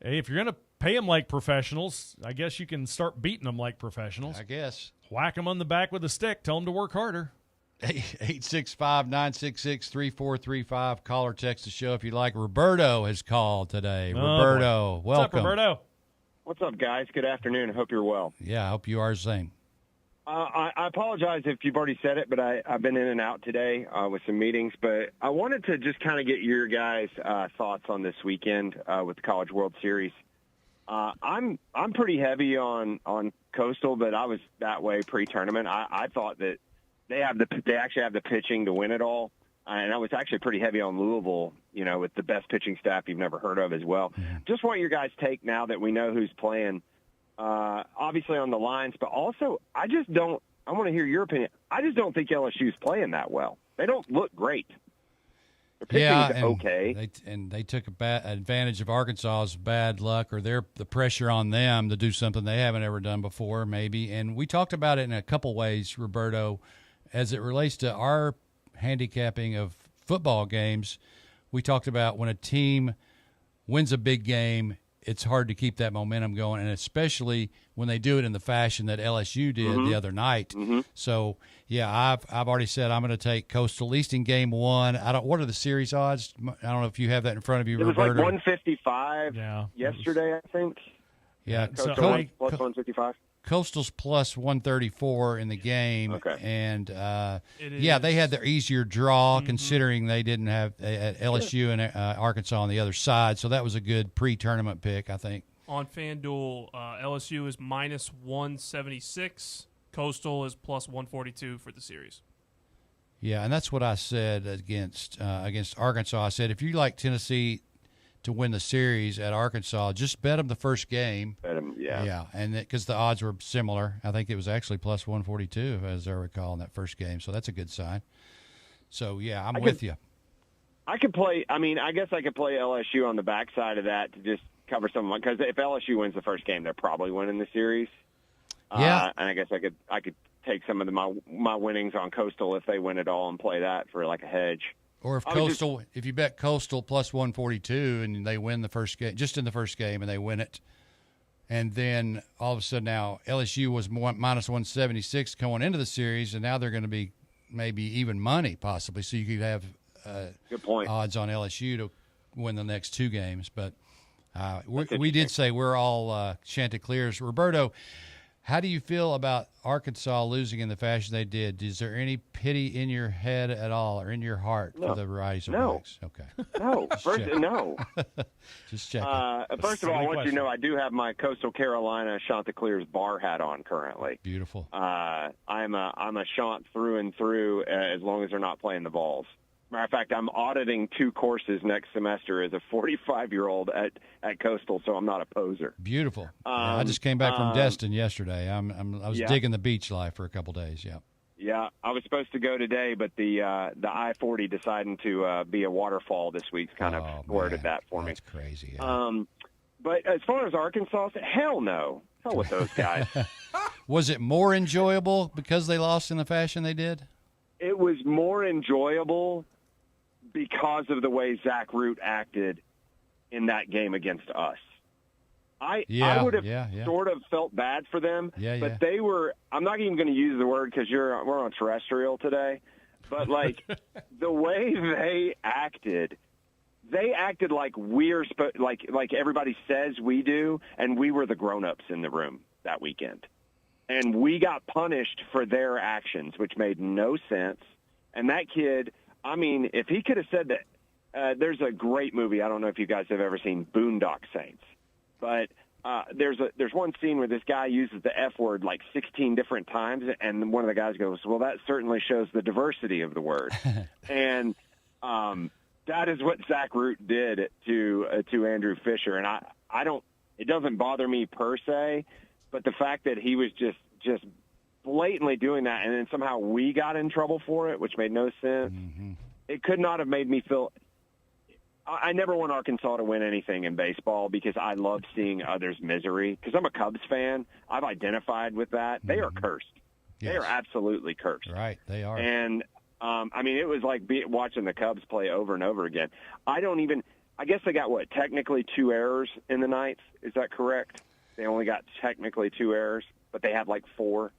if you're going to pay them like professionals, I guess you can start beating them like professionals. I guess. Whack them on the back with a stick. Tell them to work harder. 865-966-3435. Call or text the show if you like. Roberto has called today. Roberto, welcome. What's up, Roberto? What's up, guys? Good afternoon. I hope you're well. Yeah, I hope you are the same. I apologize if you've already said it, but I've been in and out today with some meetings. But I wanted to just kind of get your guys' thoughts on this weekend with the College World Series. I'm pretty heavy on Coastal, but I was that way pre-tournament. I thought that they actually have the pitching to win it all, and I was actually pretty heavy on Louisville, with the best pitching staff you've never heard of as well. Mm-hmm. Just want your guys' take now that we know who's playing. Obviously on the lines, but also I want to hear your opinion. I just don't think LSU's playing that well. They don't look great. Their pitching is okay. They took advantage of Arkansas's bad luck or the pressure on them to do something they haven't ever done before, maybe. And we talked about it in a couple ways, Roberto, as it relates to our handicapping of football games. We talked about when a team wins a big game, it's hard to keep that momentum going, and especially when they do it in the fashion that LSU did the other night. Mm-hmm. So, yeah, I've already said I'm going to take Coastal at least in game 1. What are the series odds? I don't know if you have that in front of you, Roberto. It was like 155 yesterday, I think. Yeah, Coastal plus 155. Coastal's plus 134 in the game, and they had their easier draw considering they didn't have LSU and Arkansas on the other side, so that was a good pre-tournament pick, I think. On FanDuel, LSU is minus 176, Coastal is plus 142 for the series. Yeah, and that's what I said against Arkansas. I said if you like Tennessee to win the series at Arkansas, just bet them the first game. Bet them, yeah. Yeah, and because the odds were similar. I think it was actually plus 142, as I recall, in that first game. So that's a good sign. So, yeah, I'm with you. I could play – I guess I could play LSU on the backside of that to just cover some – because if LSU wins the first game, they're probably winning the series. Yeah. And I guess I could take some of my winnings on Coastal if they win it all and play that for like a hedge. Or if you bet Coastal plus 142 and they win the first game, just in the first game, and they win it, and then all of a sudden now LSU was minus 176 going into the series, and now they're going to be maybe even money possibly. So you could have good point. Odds on LSU to win the next 2 games. But we did say we're all Chanticleers. Roberto, how do you feel about Arkansas losing in the fashion they did? Is there any pity in your head at all or in your heart for the Razorbacks? Okay. No. No. Just checking. First of all, I want you to know I do have my Coastal Carolina Chanticleers bar hat on currently. Beautiful. I'm a Chant through and through as long as they're not playing the Vols. Matter of fact, I'm auditing 2 courses next semester as a 45-year-old at Coastal, so I'm not a poser. Beautiful. I just came back from Destin yesterday. I was digging the beach life for a couple days. Yeah. Yeah, I was supposed to go today, but the I-40 deciding to be a waterfall this week's kind of thwarted that for me. That's crazy. Yeah. But as far as Arkansas, hell no. Hell with those guys. Was it more enjoyable because they lost in the fashion they did? It was more enjoyable because of the way Zach Root acted in that game against us. I would have sort of felt bad for them, but they were – I'm not even going to use the word because we're on terrestrial today, but, like, the way they acted like we're like everybody says we do, and we were the grown-ups in the room that weekend. And we got punished for their actions, which made no sense. And that kid, I mean, if he could have said that there's a great movie. I don't know if you guys have ever seen Boondock Saints. But there's one scene where this guy uses the F word like 16 different times, and one of the guys goes, well, that certainly shows the diversity of the word. And that is what Zach Root did to Andrew Fisher. And I don't – it doesn't bother me per se, but the fact that he was just blatantly doing that, and then somehow we got in trouble for it, which made no sense. Mm-hmm. It could not have made me feel – I never want Arkansas to win anything in baseball because I love seeing others' misery. Because I'm a Cubs fan. I've identified with that. They are cursed. Yes. They are absolutely cursed. Right, they are. And, I mean, it was like watching the Cubs play over and over again. I guess they got, technically 2 errors in the ninth. Is that correct? They only got technically 2 errors, but they had like 4.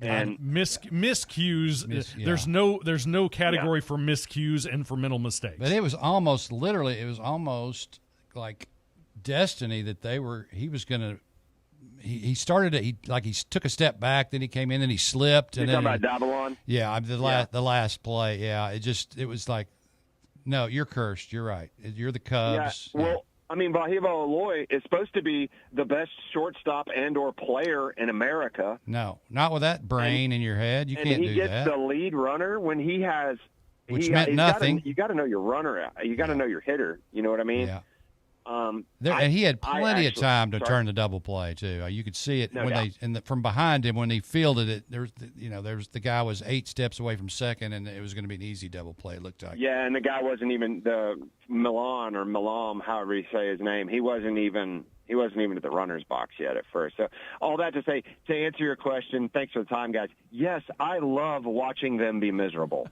And miscues. There's no category for miscues and for mental mistakes. But it was almost like destiny that he was going to. He started it. He took a step back, then he came in and he slipped. You're talking about Davalon? Yeah, the last play. Yeah, it was like, no, you're cursed. You're right. You're the Cubs. Yeah, well. I mean, Vahiva Aloy is supposed to be the best shortstop and/or player in America. No, not with that brain in your head. You can't do that. And he gets the lead runner when he has, which meant nothing. You got to know your runner. You got to know your hitter. You know what I mean? Yeah. And he had plenty of time to turn the double play too. You could see it from behind him when he fielded it. There was the guy was 8 steps away from second, and it was going to be an easy double play. It looked like. Yeah, and the guy wasn't even the Milam, however you say his name. He wasn't even at the runner's box yet at first. So all that to say, to answer your question, thanks for the time, guys. Yes, I love watching them be miserable.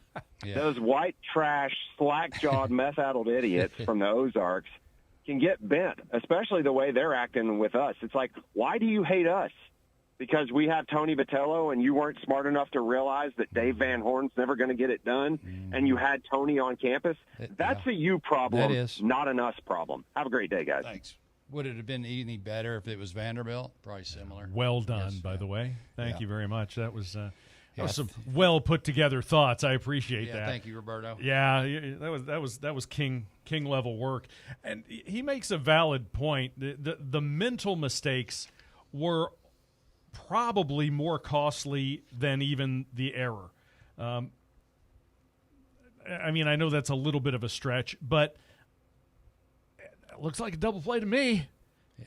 Yeah. Those white trash, slack-jawed, meth-addled idiots from the Ozarks can get bent, especially the way they're acting with us. It's like, why do you hate us? Because we have Tony Vitello and you weren't smart enough to realize that Dave Van Horn's never going to get it done, and you had Tony on campus? That's a you problem, not an us problem. Have a great day, guys. Thanks. Would it have been any better if it was Vanderbilt? Probably similar. Well done, by the way. Thank you very much. That was some well put together thoughts. I appreciate that. Thank you, Roberto. Yeah, that was king level work, and he makes a valid point. The mental mistakes were probably more costly than even the error. I mean, I know that's a little bit of a stretch, but it looks like a double play to me.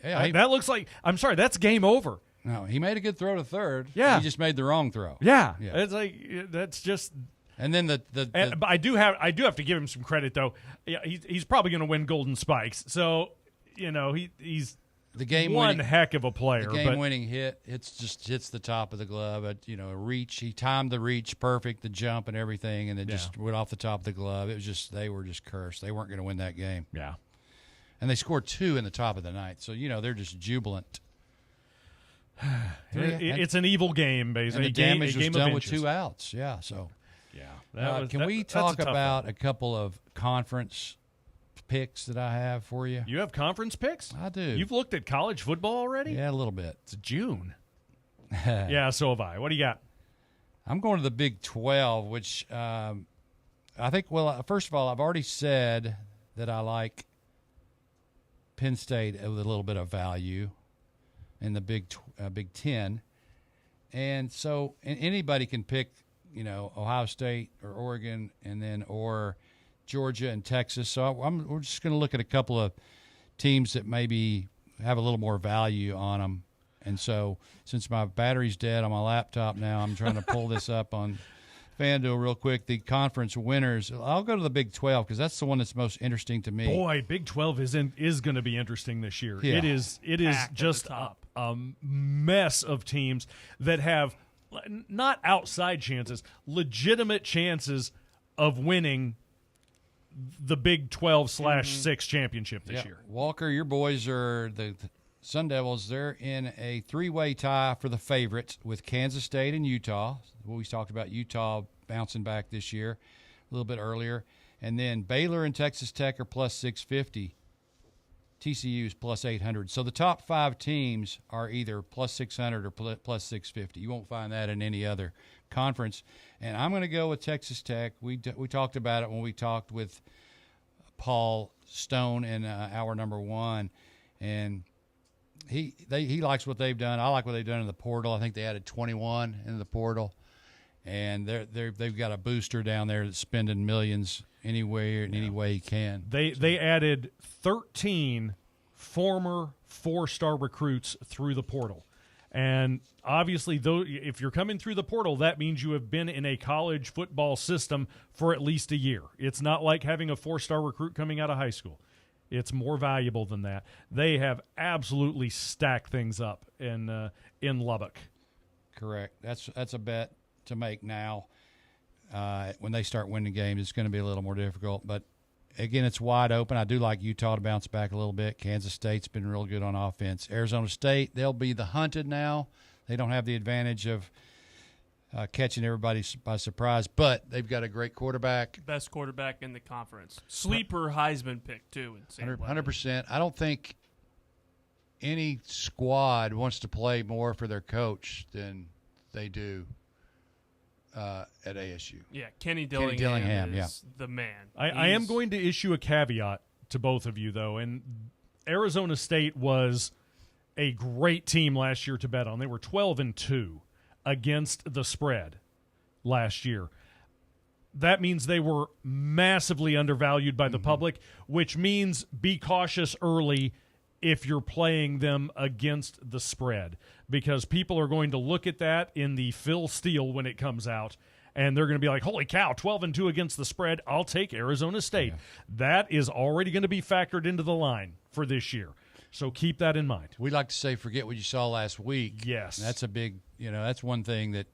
Yeah, that looks like. I'm sorry, that's game over. No, he made a good throw to third. Yeah, he just made the wrong throw. Yeah. It's like that's just. And then but I do have to give him some credit though. Yeah, he's probably going to win Golden Spikes. So he's one heck of a player. The game-winning hit. Just hits the top of the glove. A reach. He timed the reach perfect, the jump and everything, and it just went off the top of the glove. It was just they were just cursed. They weren't going to win that game. Yeah. And they scored 2 in the top of the ninth. So they're just jubilant. It's an evil game, basically. And the damage was done with 2 outs. Yeah, so. Yeah. Can we talk about a couple of conference picks that I have for you? You have conference picks? I do. You've looked at college football already? Yeah, a little bit. It's June. Yeah, so have I. What do you got? I'm going to the Big 12, which I think, first of all, I've already said that I like Penn State with a little bit of value in the Big 10. And so anybody can pick, Ohio State or Oregon or Georgia and Texas. So we're just going to look at a couple of teams that maybe have a little more value on them. And so since my battery's dead on my laptop now, I'm trying to pull this up on FanDuel real quick. The conference winners. I'll go to the Big 12 because that's the one that's most interesting to me. Boy, Big 12 is going to be interesting this year. Yeah. It is just a mess of teams that have not outside chances, legitimate chances of winning the Big 12/6 championship this year. Walker, your boys are the Sun Devils. They're in a three-way tie for the favorites with Kansas State and Utah. We talked about Utah bouncing back this year a little bit earlier. And then Baylor and Texas Tech are plus 650. TCU is plus 800. So the top 5 teams are either plus 600 or plus 650. You won't find that in any other conference. And I'm going to go with Texas Tech. We talked about it when we talked with Paul Stone in hour number 1. And he likes what they've done. I like what they've done in the portal. I think they added 21 in the portal. And they've got a booster down there that's spending millions anywhere and any way he can. They added 13 former 4-star recruits through the portal. And obviously, if you're coming through the portal, that means you have been in a college football system for at least a year. It's not like having a 4-star recruit coming out of high school. It's more valuable than that. They have absolutely stacked things up in Lubbock. Correct. That's a bet to make now. When they start winning games, it's going to be a little more difficult. But, again, it's wide open. I do like Utah to bounce back a little bit. Kansas State's been real good on offense. Arizona State, they'll be the hunted now. They don't have the advantage of catching everybody by surprise, but they've got a great quarterback. Best quarterback in the conference. Sleeper Heisman pick, too. 100%. I don't think any squad wants to play more for their coach than they do at ASU. Yeah, Kenny Dillingham is the man. I am going to issue a caveat to both of you, though, and Arizona State was a great team last year to bet on. They were 12-2 against the spread last year. That means they were massively undervalued by the public, which means be cautious early if you're playing them against the spread, because people are going to look at that in the Phil Steele when it comes out, and they're going to be like, holy cow, 12-2 against the spread, I'll take Arizona State. Yeah. That is already going to be factored into the line for this year. So keep that in mind. We like to say forget what you saw last week. Yes. And that's a big, that's one thing that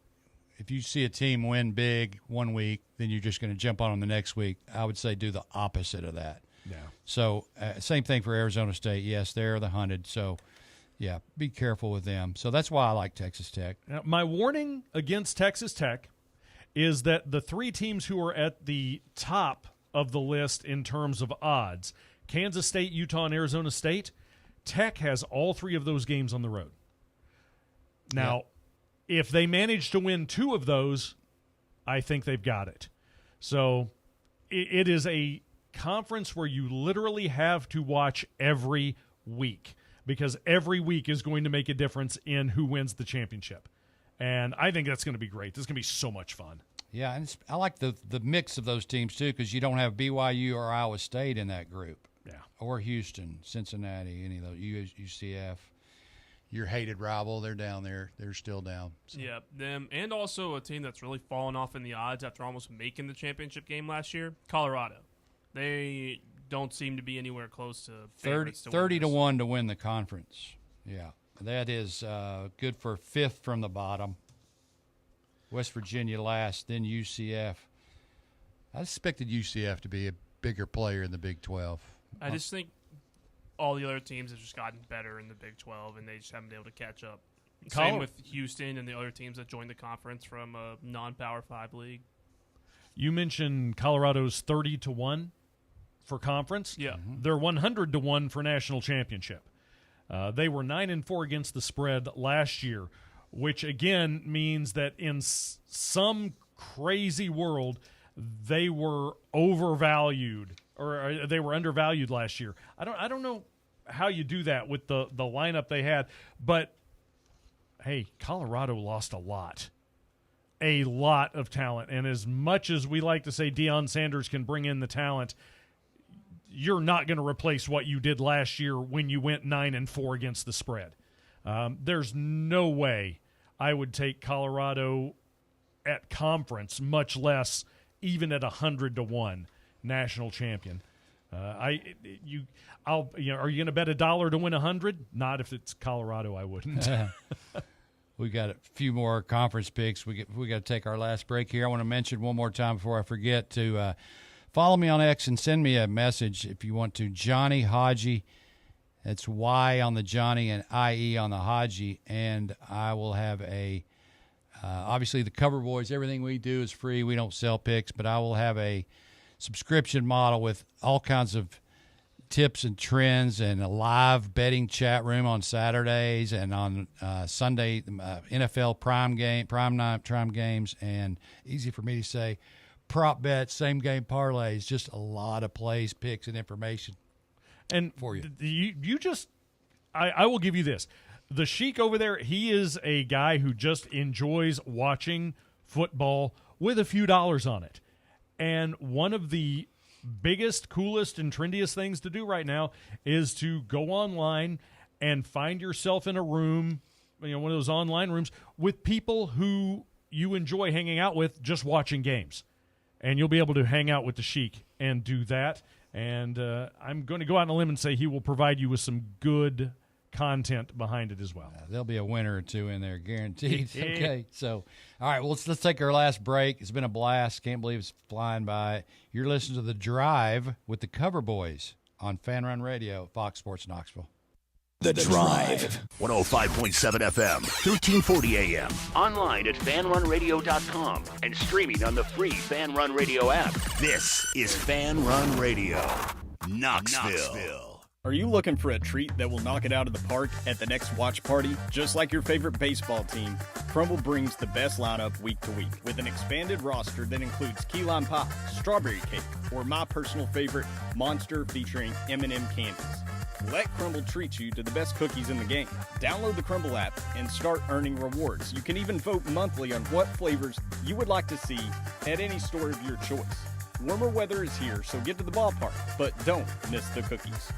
if you see a team win big one week, then you're just going to jump on them the next week. I would say do the opposite of that. Yeah. So same thing for Arizona State. Yes, they're the hunted. So, yeah, be careful with them. So that's why I like Texas Tech. Now, my warning against Texas Tech is that the 3 teams who are at the top of the list in terms of odds, Kansas State, Utah, and Arizona State, Tech has all 3 of those games on the road. Now, if they manage to win 2 of those, I think they've got it. So it is a conference where you literally have to watch every week, because every week is going to make a difference in who wins the championship. And I think that's going to be great. This is going to be so much fun. Yeah, and I like the mix of those teams, too, because you don't have BYU or Iowa State in that group. Yeah. Or Houston, Cincinnati, any of those, UCF. Your hated rival, they're down there. They're still down. So. Yeah, them, and also a team that's really fallen off in the odds after almost making the championship game last year, Colorado. They don't seem to be anywhere close to 30 to 1 to win the conference. Yeah, that is good for 5th from the bottom. West Virginia last, then UCF. I expected UCF to be a bigger player in the Big 12. I just think all the other teams have just gotten better in the Big 12, and they just haven't been able to catch up. Same with Houston and the other teams that joined the conference from a non-Power 5 league. You mentioned Colorado's 30 to 1 for conference. Yeah. They're 100 to 1 for national championship. They were 9-4 against the spread last year, which again means that in some crazy world they were overvalued, or they were undervalued last year. I don't know how you do that with the lineup they had, but hey, Colorado lost a lot of talent, and as much as we like to say Deion Sanders can bring in the talent, you're not going to replace what you did last year when you went 9-4 against the spread. There's no way I would take Colorado at conference, much less even at 100 to 1 national champion. Are you going to bet $1 to win 100? Not if it's Colorado. I wouldn't. We got a few more conference picks. We got to take our last break here. I want to mention one more time before I forget to follow me on X and send me a message if you want to. Johnny Haji. It's Y on the Johnny and IE on the Haji. And I will have obviously the Cover Boys, everything we do is free. We don't sell picks, but I will have a subscription model with all kinds of tips and trends and a live betting chat room on Saturdays and on Sunday, NFL prime games, and easy for me to say, prop bets, same game parlays, just a lot of plays, picks, and information and for you. You just, I will give you this. The Sheik over there, he is a guy who just enjoys watching football with a few dollars on it. And one of the biggest, coolest, and trendiest things to do right now is to go online and find yourself in a room, one of those online rooms, with people who you enjoy hanging out with just watching games. And you'll be able to hang out with the Sheik and do that. And I'm going to go out on a limb and say he will provide you with some good content behind it as well. There'll be a winner or two in there, guaranteed. Okay, so, all right, well, let's take our last break. It's been a blast. Can't believe it's flying by. You're listening to The Drive with the Cover Boys on Fan Run Radio, Fox Sports Knoxville. The Drive. 105.7 FM, 1340 AM. Online at fanrunradio.com and streaming on the free Fan Run Radio app. This is Fan Run Radio, Knoxville. Are you looking for a treat that will knock it out of the park at the next watch party? Just like your favorite baseball team, Crumble brings the best lineup week to week with an expanded roster that includes key lime pie, strawberry cake, or my personal favorite, Monster featuring M&M candies. Let Crumble treat you to the best cookies in the game. Download the Crumble app and start earning rewards. You can even vote monthly on what flavors you would like to see at any store of your choice. Warmer weather is here, so get to the ballpark, but don't miss the cookies.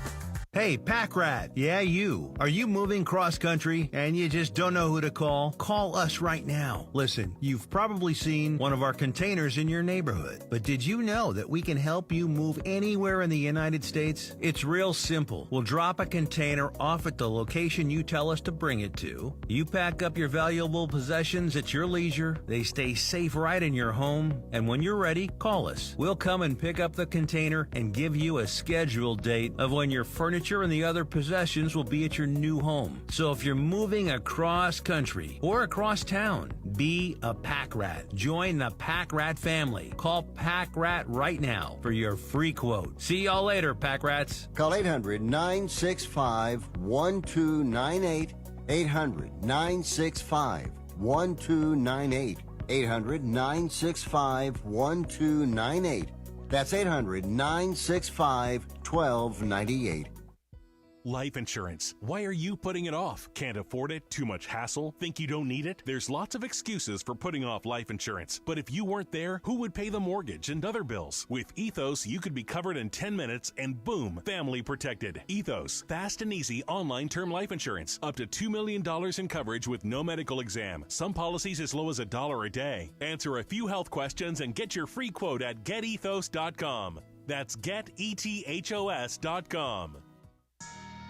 Hey, Pack Rat. Yeah, you. Are you moving cross-country and you just don't know who to call? Call us right now. Listen, you've probably seen one of our containers in your neighborhood. But did you know that we can help you move anywhere in the United States? It's real simple. We'll drop a container off at the location you tell us to bring it to. You pack up your valuable possessions at your leisure. They stay safe right in your home. And when you're ready, call us. We'll come and pick up the container and give you a scheduled date of when your furniture and the other possessions will be at your new home. So if you're moving across country or across town, be a Pack Rat. Join the Pack Rat family. Call Pack Rat right now for your free quote. See y'all later, Pack Rats. Call 800-965-1298. 800-965-1298. 800-965-1298. That's 800-965-1298. Life insurance. Why are you putting it off? Can't afford it? Too much hassle? Think you don't need it? There's lots of excuses for putting off life insurance. But if you weren't there, who would pay the mortgage and other bills? With Ethos, you could be covered in 10 minutes and boom, family protected. Ethos, fast and easy online term life insurance. Up to $2 million in coverage with no medical exam. Some policies as low as $1 a day. Answer a few health questions and get your free quote at getethos.com. That's getethos.com.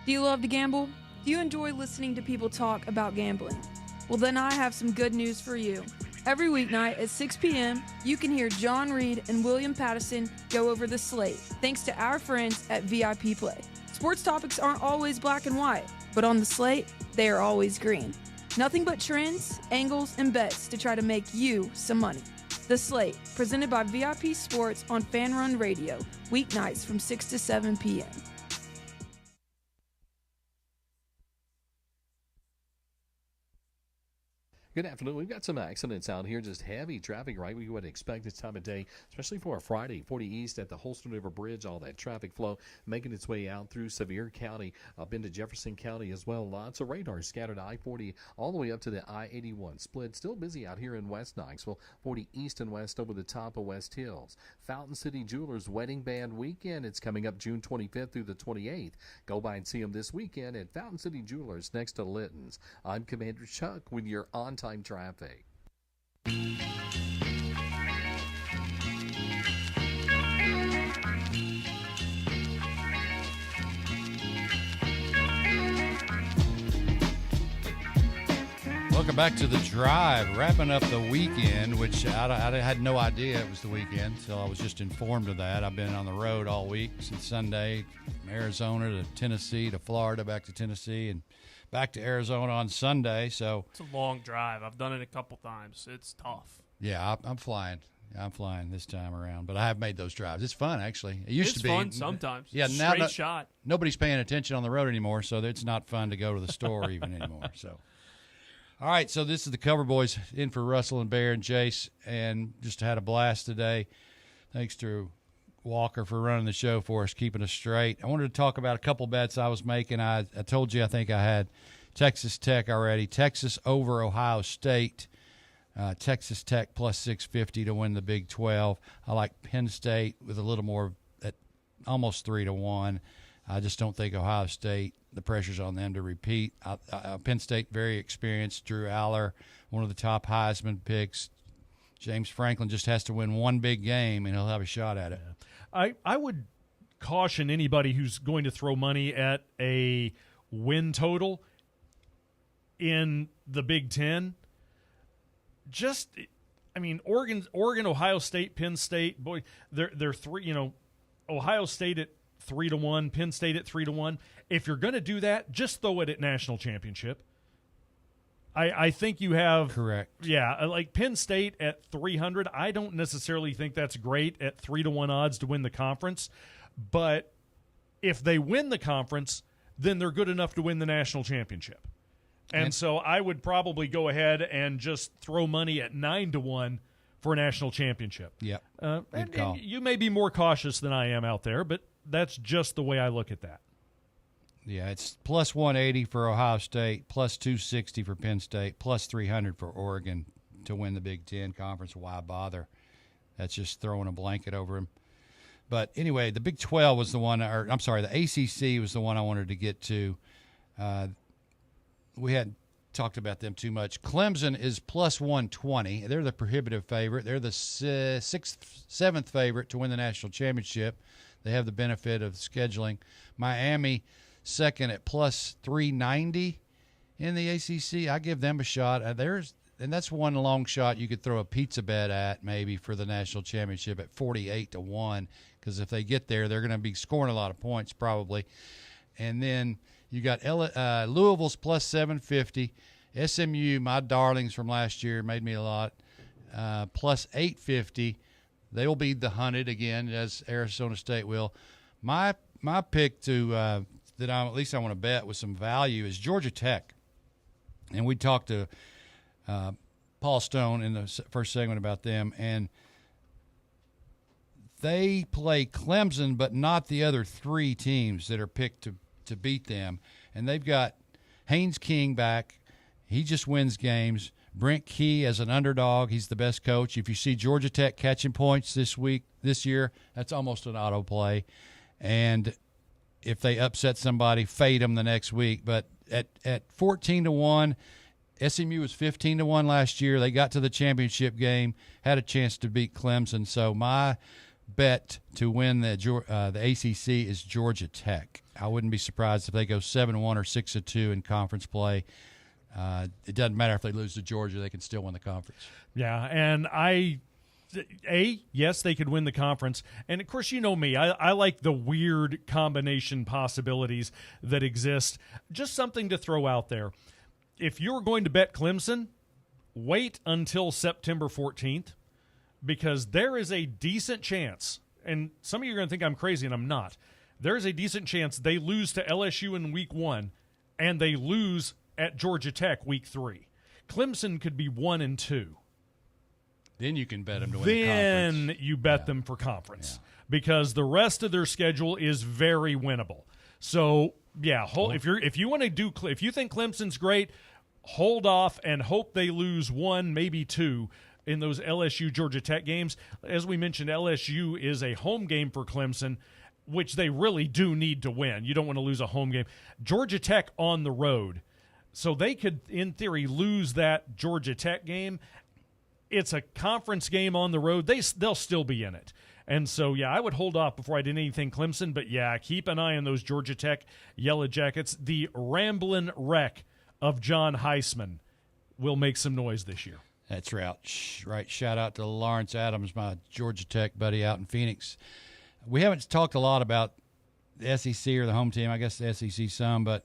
Do you love to gamble? Do you enjoy listening to people talk about gambling? Well, then I have some good news for you. Every weeknight at 6 p.m., you can hear John Reed and William Pattison go over the slate, thanks to our friends at VIP Play. Sports topics aren't always black and white, but on the slate, they are always green. Nothing but trends, angles, and bets to try to make you some money. The Slate, presented by VIP Sports on Fan Run Radio, weeknights from 6 to 7 p.m. Good afternoon. We've got some accidents out here, just heavy traffic, right? We would expect this time of day, especially for a Friday. 40 East at the Holston River Bridge, all that traffic flow making its way out through Sevier County, up into Jefferson County as well. Lots of radar scattered I-40 all the way up to the I-81 split. Still busy out here in West Knoxville, 40 East and West over the top of West Hills. Fountain City Jewelers Wedding Band Weekend. It's coming up June 25th through the 28th. Go by and see them this weekend at Fountain City Jewelers next to Litton's. I'm Commander Chuck with your on-time traffic. Welcome Welcome back to The Drive, wrapping up the weekend, which I had no idea it was the weekend until I was just informed of that. I've been on the road all week since Sunday, from Arizona to Tennessee to Florida, back to Tennessee, and back to Arizona on Sunday. So it's a long drive. I've done it a couple times. It's tough. Yeah, I'm flying. I'm flying this time around, but I have made those drives. It's fun, actually. It used to be fun sometimes. Yeah, Straight shot. Nobody's paying attention on the road anymore, so it's not fun to go to the store even anymore. So, all right, so this is the Cover Boys in for Russell and Bear and Jace, and just had a blast today. Thanks to Walker for running the show for us, keeping us straight. I wanted to talk about a couple bets I was making. I told you I think I had Texas Tech already. Texas over Ohio State. Texas Tech plus 650 to win the Big 12. I like Penn State with a little more at almost 3-1. I just don't think Ohio State, the pressure's on them to repeat. Penn State, very experienced. Drew Aller, one of the top Heisman picks. James Franklin just has to win one big game, and he'll have a shot at it. I would caution anybody who's going to throw money at a win total in the Big Ten. Oregon, Ohio State, Penn State, boy, they're three. Ohio State at 3-1, Penn State at 3-1. If you're going to do that, just throw it at national championship. I think you have correct. Yeah, like Penn State at 300. I don't necessarily think that's great at 3-1 odds to win the conference, but if they win the conference, then they're good enough to win the national championship. And so I would probably go ahead and just throw money at 9-1 for a national championship. Yep. And you may be more cautious than I am out there, but that's just the way I look at that. Yeah, it's plus 180 for Ohio State, plus 260 for Penn State, plus 300 for Oregon to win the Big Ten Conference. Why bother? That's just throwing a blanket over them. But anyway, the Big 12 was the one, the ACC was the one I wanted to get to. We hadn't talked about them too much. Clemson is plus 120. They're the prohibitive favorite. They're the seventh favorite to win the national championship. They have the benefit of scheduling. Miami, second at plus 390 in the ACC. I give them a shot. And that's one long shot you could throw a pizza bet at maybe for the national championship at 48-1, because if they get there, they're going to be scoring a lot of points probably. And then you got Louisville's plus 750. SMU, my darlings from last year, made me a lot, plus 850. They will be the hunted again, as Arizona State will. My pick to that I want to bet with some value is Georgia Tech. And we talked to Paul Stone in the first segment about them, and they play Clemson, but not the other three teams that are picked to beat them. And they've got Haynes King back. He just wins games. Brent Key as an underdog, he's the best coach. If you see Georgia Tech catching points this year, that's almost an auto play. And if they upset somebody, fade them the next week. But at 14-1, SMU was 15-1 last year. They got to the championship game, had a chance to beat Clemson. So my bet to win the ACC is Georgia Tech. I wouldn't be surprised if they go 7-1 or 6-2 in conference play. It doesn't matter if they lose to Georgia; they can still win the conference. Yeah, and yes, they could win the conference. And, of course, you know me. I like the weird combination possibilities that exist. Just something to throw out there. If you're going to bet Clemson, wait until September 14th, because there is a decent chance, and some of you are going to think I'm crazy, and I'm not. There is a decent chance they lose to LSU in week 1, and they lose at Georgia Tech week 3. Clemson could be 1-2. Then you can bet them to win the conference. Then you bet them for conference because the rest of their schedule is very winnable. So, yeah, if you think Clemson's great, hold off and hope they lose 1, maybe 2 in those LSU Georgia Tech games. As we mentioned, LSU is a home game for Clemson, which they really do need to win. You don't want to lose a home game. Georgia Tech on the road. So they could, in theory, lose that Georgia Tech game. It's a conference game on the road. They'll still be in it. And so, yeah, I would hold off before I did anything Clemson. But, yeah, keep an eye on those Georgia Tech Yellow Jackets. The ramblin' wreck of John Heisman will make some noise this year. That's right. Right. Shout out to Lawrence Adams, my Georgia Tech buddy out in Phoenix. We haven't talked a lot about the SEC or the home team. I guess the SEC some, but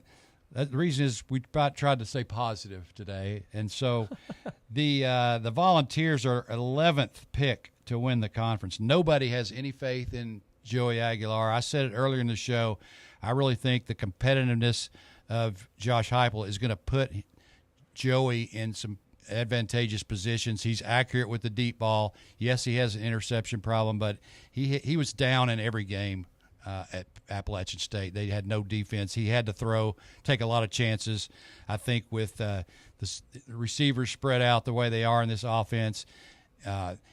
the reason is we tried to stay positive today. And so the Volunteers are 11th pick to win the conference. Nobody has any faith in Joey Aguilar. I said it earlier in the show. I really think the competitiveness of Josh Heupel is going to put Joey in some advantageous positions. He's accurate with the deep ball. Yes, he has an interception problem, but he was down in every game at Appalachian State. They had no defense. He had to take a lot of chances. I think with the receivers spread out the way they are in this offense,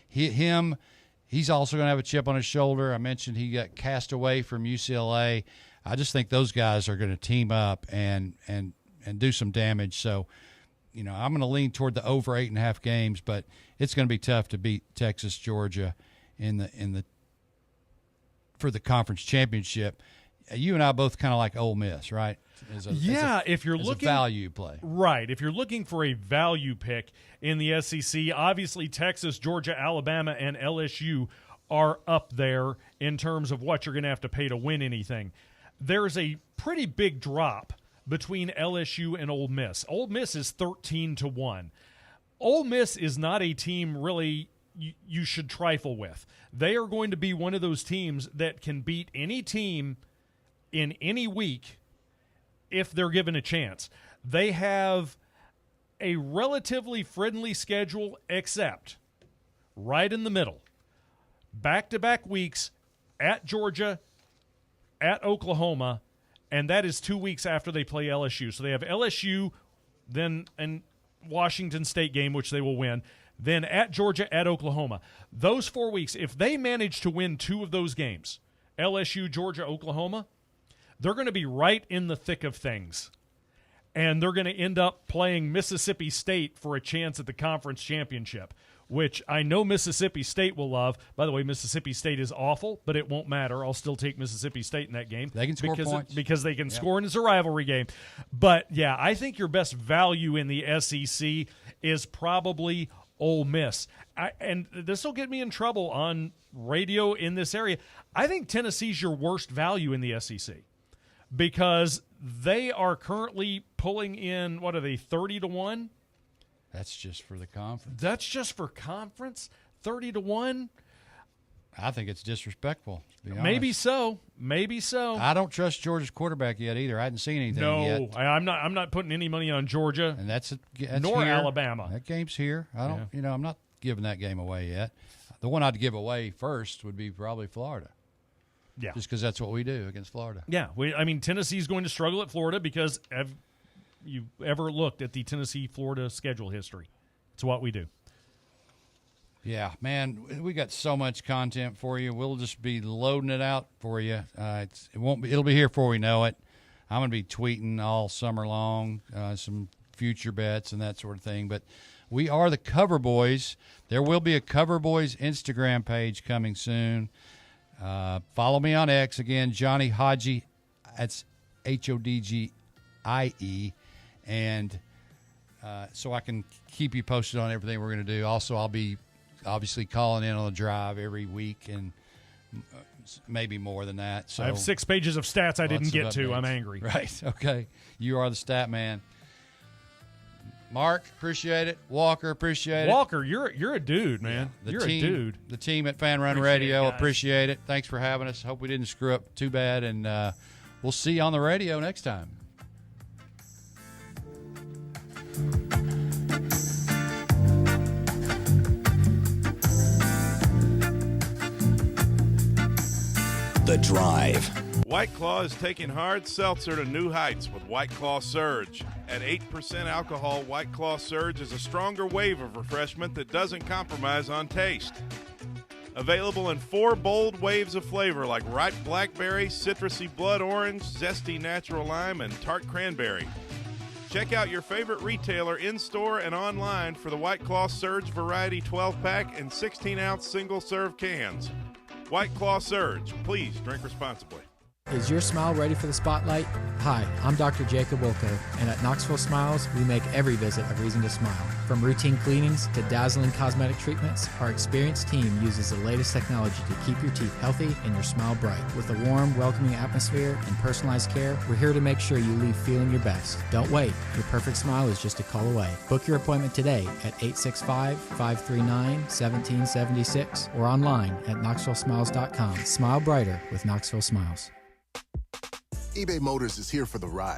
he's also going to have a chip on his shoulder. I mentioned he got cast away from UCLA. I just think those guys are going to team up and do some damage. So, I'm going to lean toward the over 8.5 games, but it's going to be tough to beat Texas, Georgia for the conference championship. You and I both kind of like Ole Miss, right? If you're looking a value play, right? If you're looking for a value pick in the SEC, obviously Texas, Georgia, Alabama, and LSU are up there in terms of what you're going to have to pay to win anything. There's a pretty big drop between LSU and Ole Miss. Ole Miss is 13-1. Ole Miss is not a team really you should trifle with. They are going to be one of those teams that can beat any team in any week if they're given a chance. They have a relatively friendly schedule, except right in the middle. Back-to-back weeks at Georgia, at Oklahoma, and that is 2 weeks after they play LSU. So they have LSU, then an Washington State game, which they will win, then at Georgia, at Oklahoma. Those 4 weeks, if they manage to win 2 of those games, LSU, Georgia, Oklahoma, they're going to be right in the thick of things. And they're going to end up playing Mississippi State for a chance at the conference championship, which I know Mississippi State will love. By the way, Mississippi State is awful, but it won't matter. I'll still take Mississippi State in that game. They can score points. Because they can score, and it's a rivalry game. But, yeah, I think your best value in the SEC is probably Ole Miss. And this will get me in trouble on radio in this area. I think Tennessee's your worst value in the SEC because they are currently pulling in, 30-1? That's just for the conference. That's just for conference? 30-1? I think it's disrespectful, to be honest. Maybe so. I don't trust Georgia's quarterback yet either. I hadn't seen anything yet. I'm not putting any money on Georgia. And that's nor here. Alabama. That game's here. I'm not giving that game away yet. The one I'd give away first would be probably Florida. Yeah. Just because that's what we do against Florida. Yeah. Tennessee's going to struggle at Florida because have you ever looked at the Tennessee-Florida schedule history? It's what we do. Yeah, man, we got so much content for you. We'll just be loading it out for you. It'll be here before we know it. I'm going to be tweeting all summer long, some future bets and that sort of thing. But we are the Cover Boys. There will be a Cover Boys Instagram page coming soon. Follow me on X again, Johnny Hodgie. That's Hodgie, and so I can keep you posted on everything we're going to do. Also, I'll be obviously calling in on the drive every week and maybe more than that. So I have 6 pages of stats I didn't get to. I'm angry. Right. Okay. You are the stat man. Mark, appreciate it. Walker, appreciate it. Walker, you're a dude, man. Yeah, you're a dude. The team at Fan Run Radio, appreciate it. Thanks for having us. Hope we didn't screw up too bad, and we'll see you on the radio next time. The Drive. White Claw is taking hard seltzer to new heights with White Claw Surge. At 8% alcohol, White Claw Surge is a stronger wave of refreshment that doesn't compromise on taste. Available in 4 bold waves of flavor like ripe blackberry, citrusy blood orange, zesty natural lime, and tart cranberry. Check out your favorite retailer in-store and online for the White Claw Surge Variety 12-pack and 16-ounce single-serve cans. White Claw Surge. Please drink responsibly. Is your smile ready for the spotlight? Hi, I'm Dr. Jacob Wilco, and at Knoxville Smiles, we make every visit a reason to smile. From routine cleanings to dazzling cosmetic treatments, our experienced team uses the latest technology to keep your teeth healthy and your smile bright. With a warm, welcoming atmosphere and personalized care, we're here to make sure you leave feeling your best. Don't wait. Your perfect smile is just a call away. Book your appointment today at 865-539-1776 or online at knoxvillesmiles.com. Smile brighter with Knoxville Smiles. eBay Motors is here for the ride.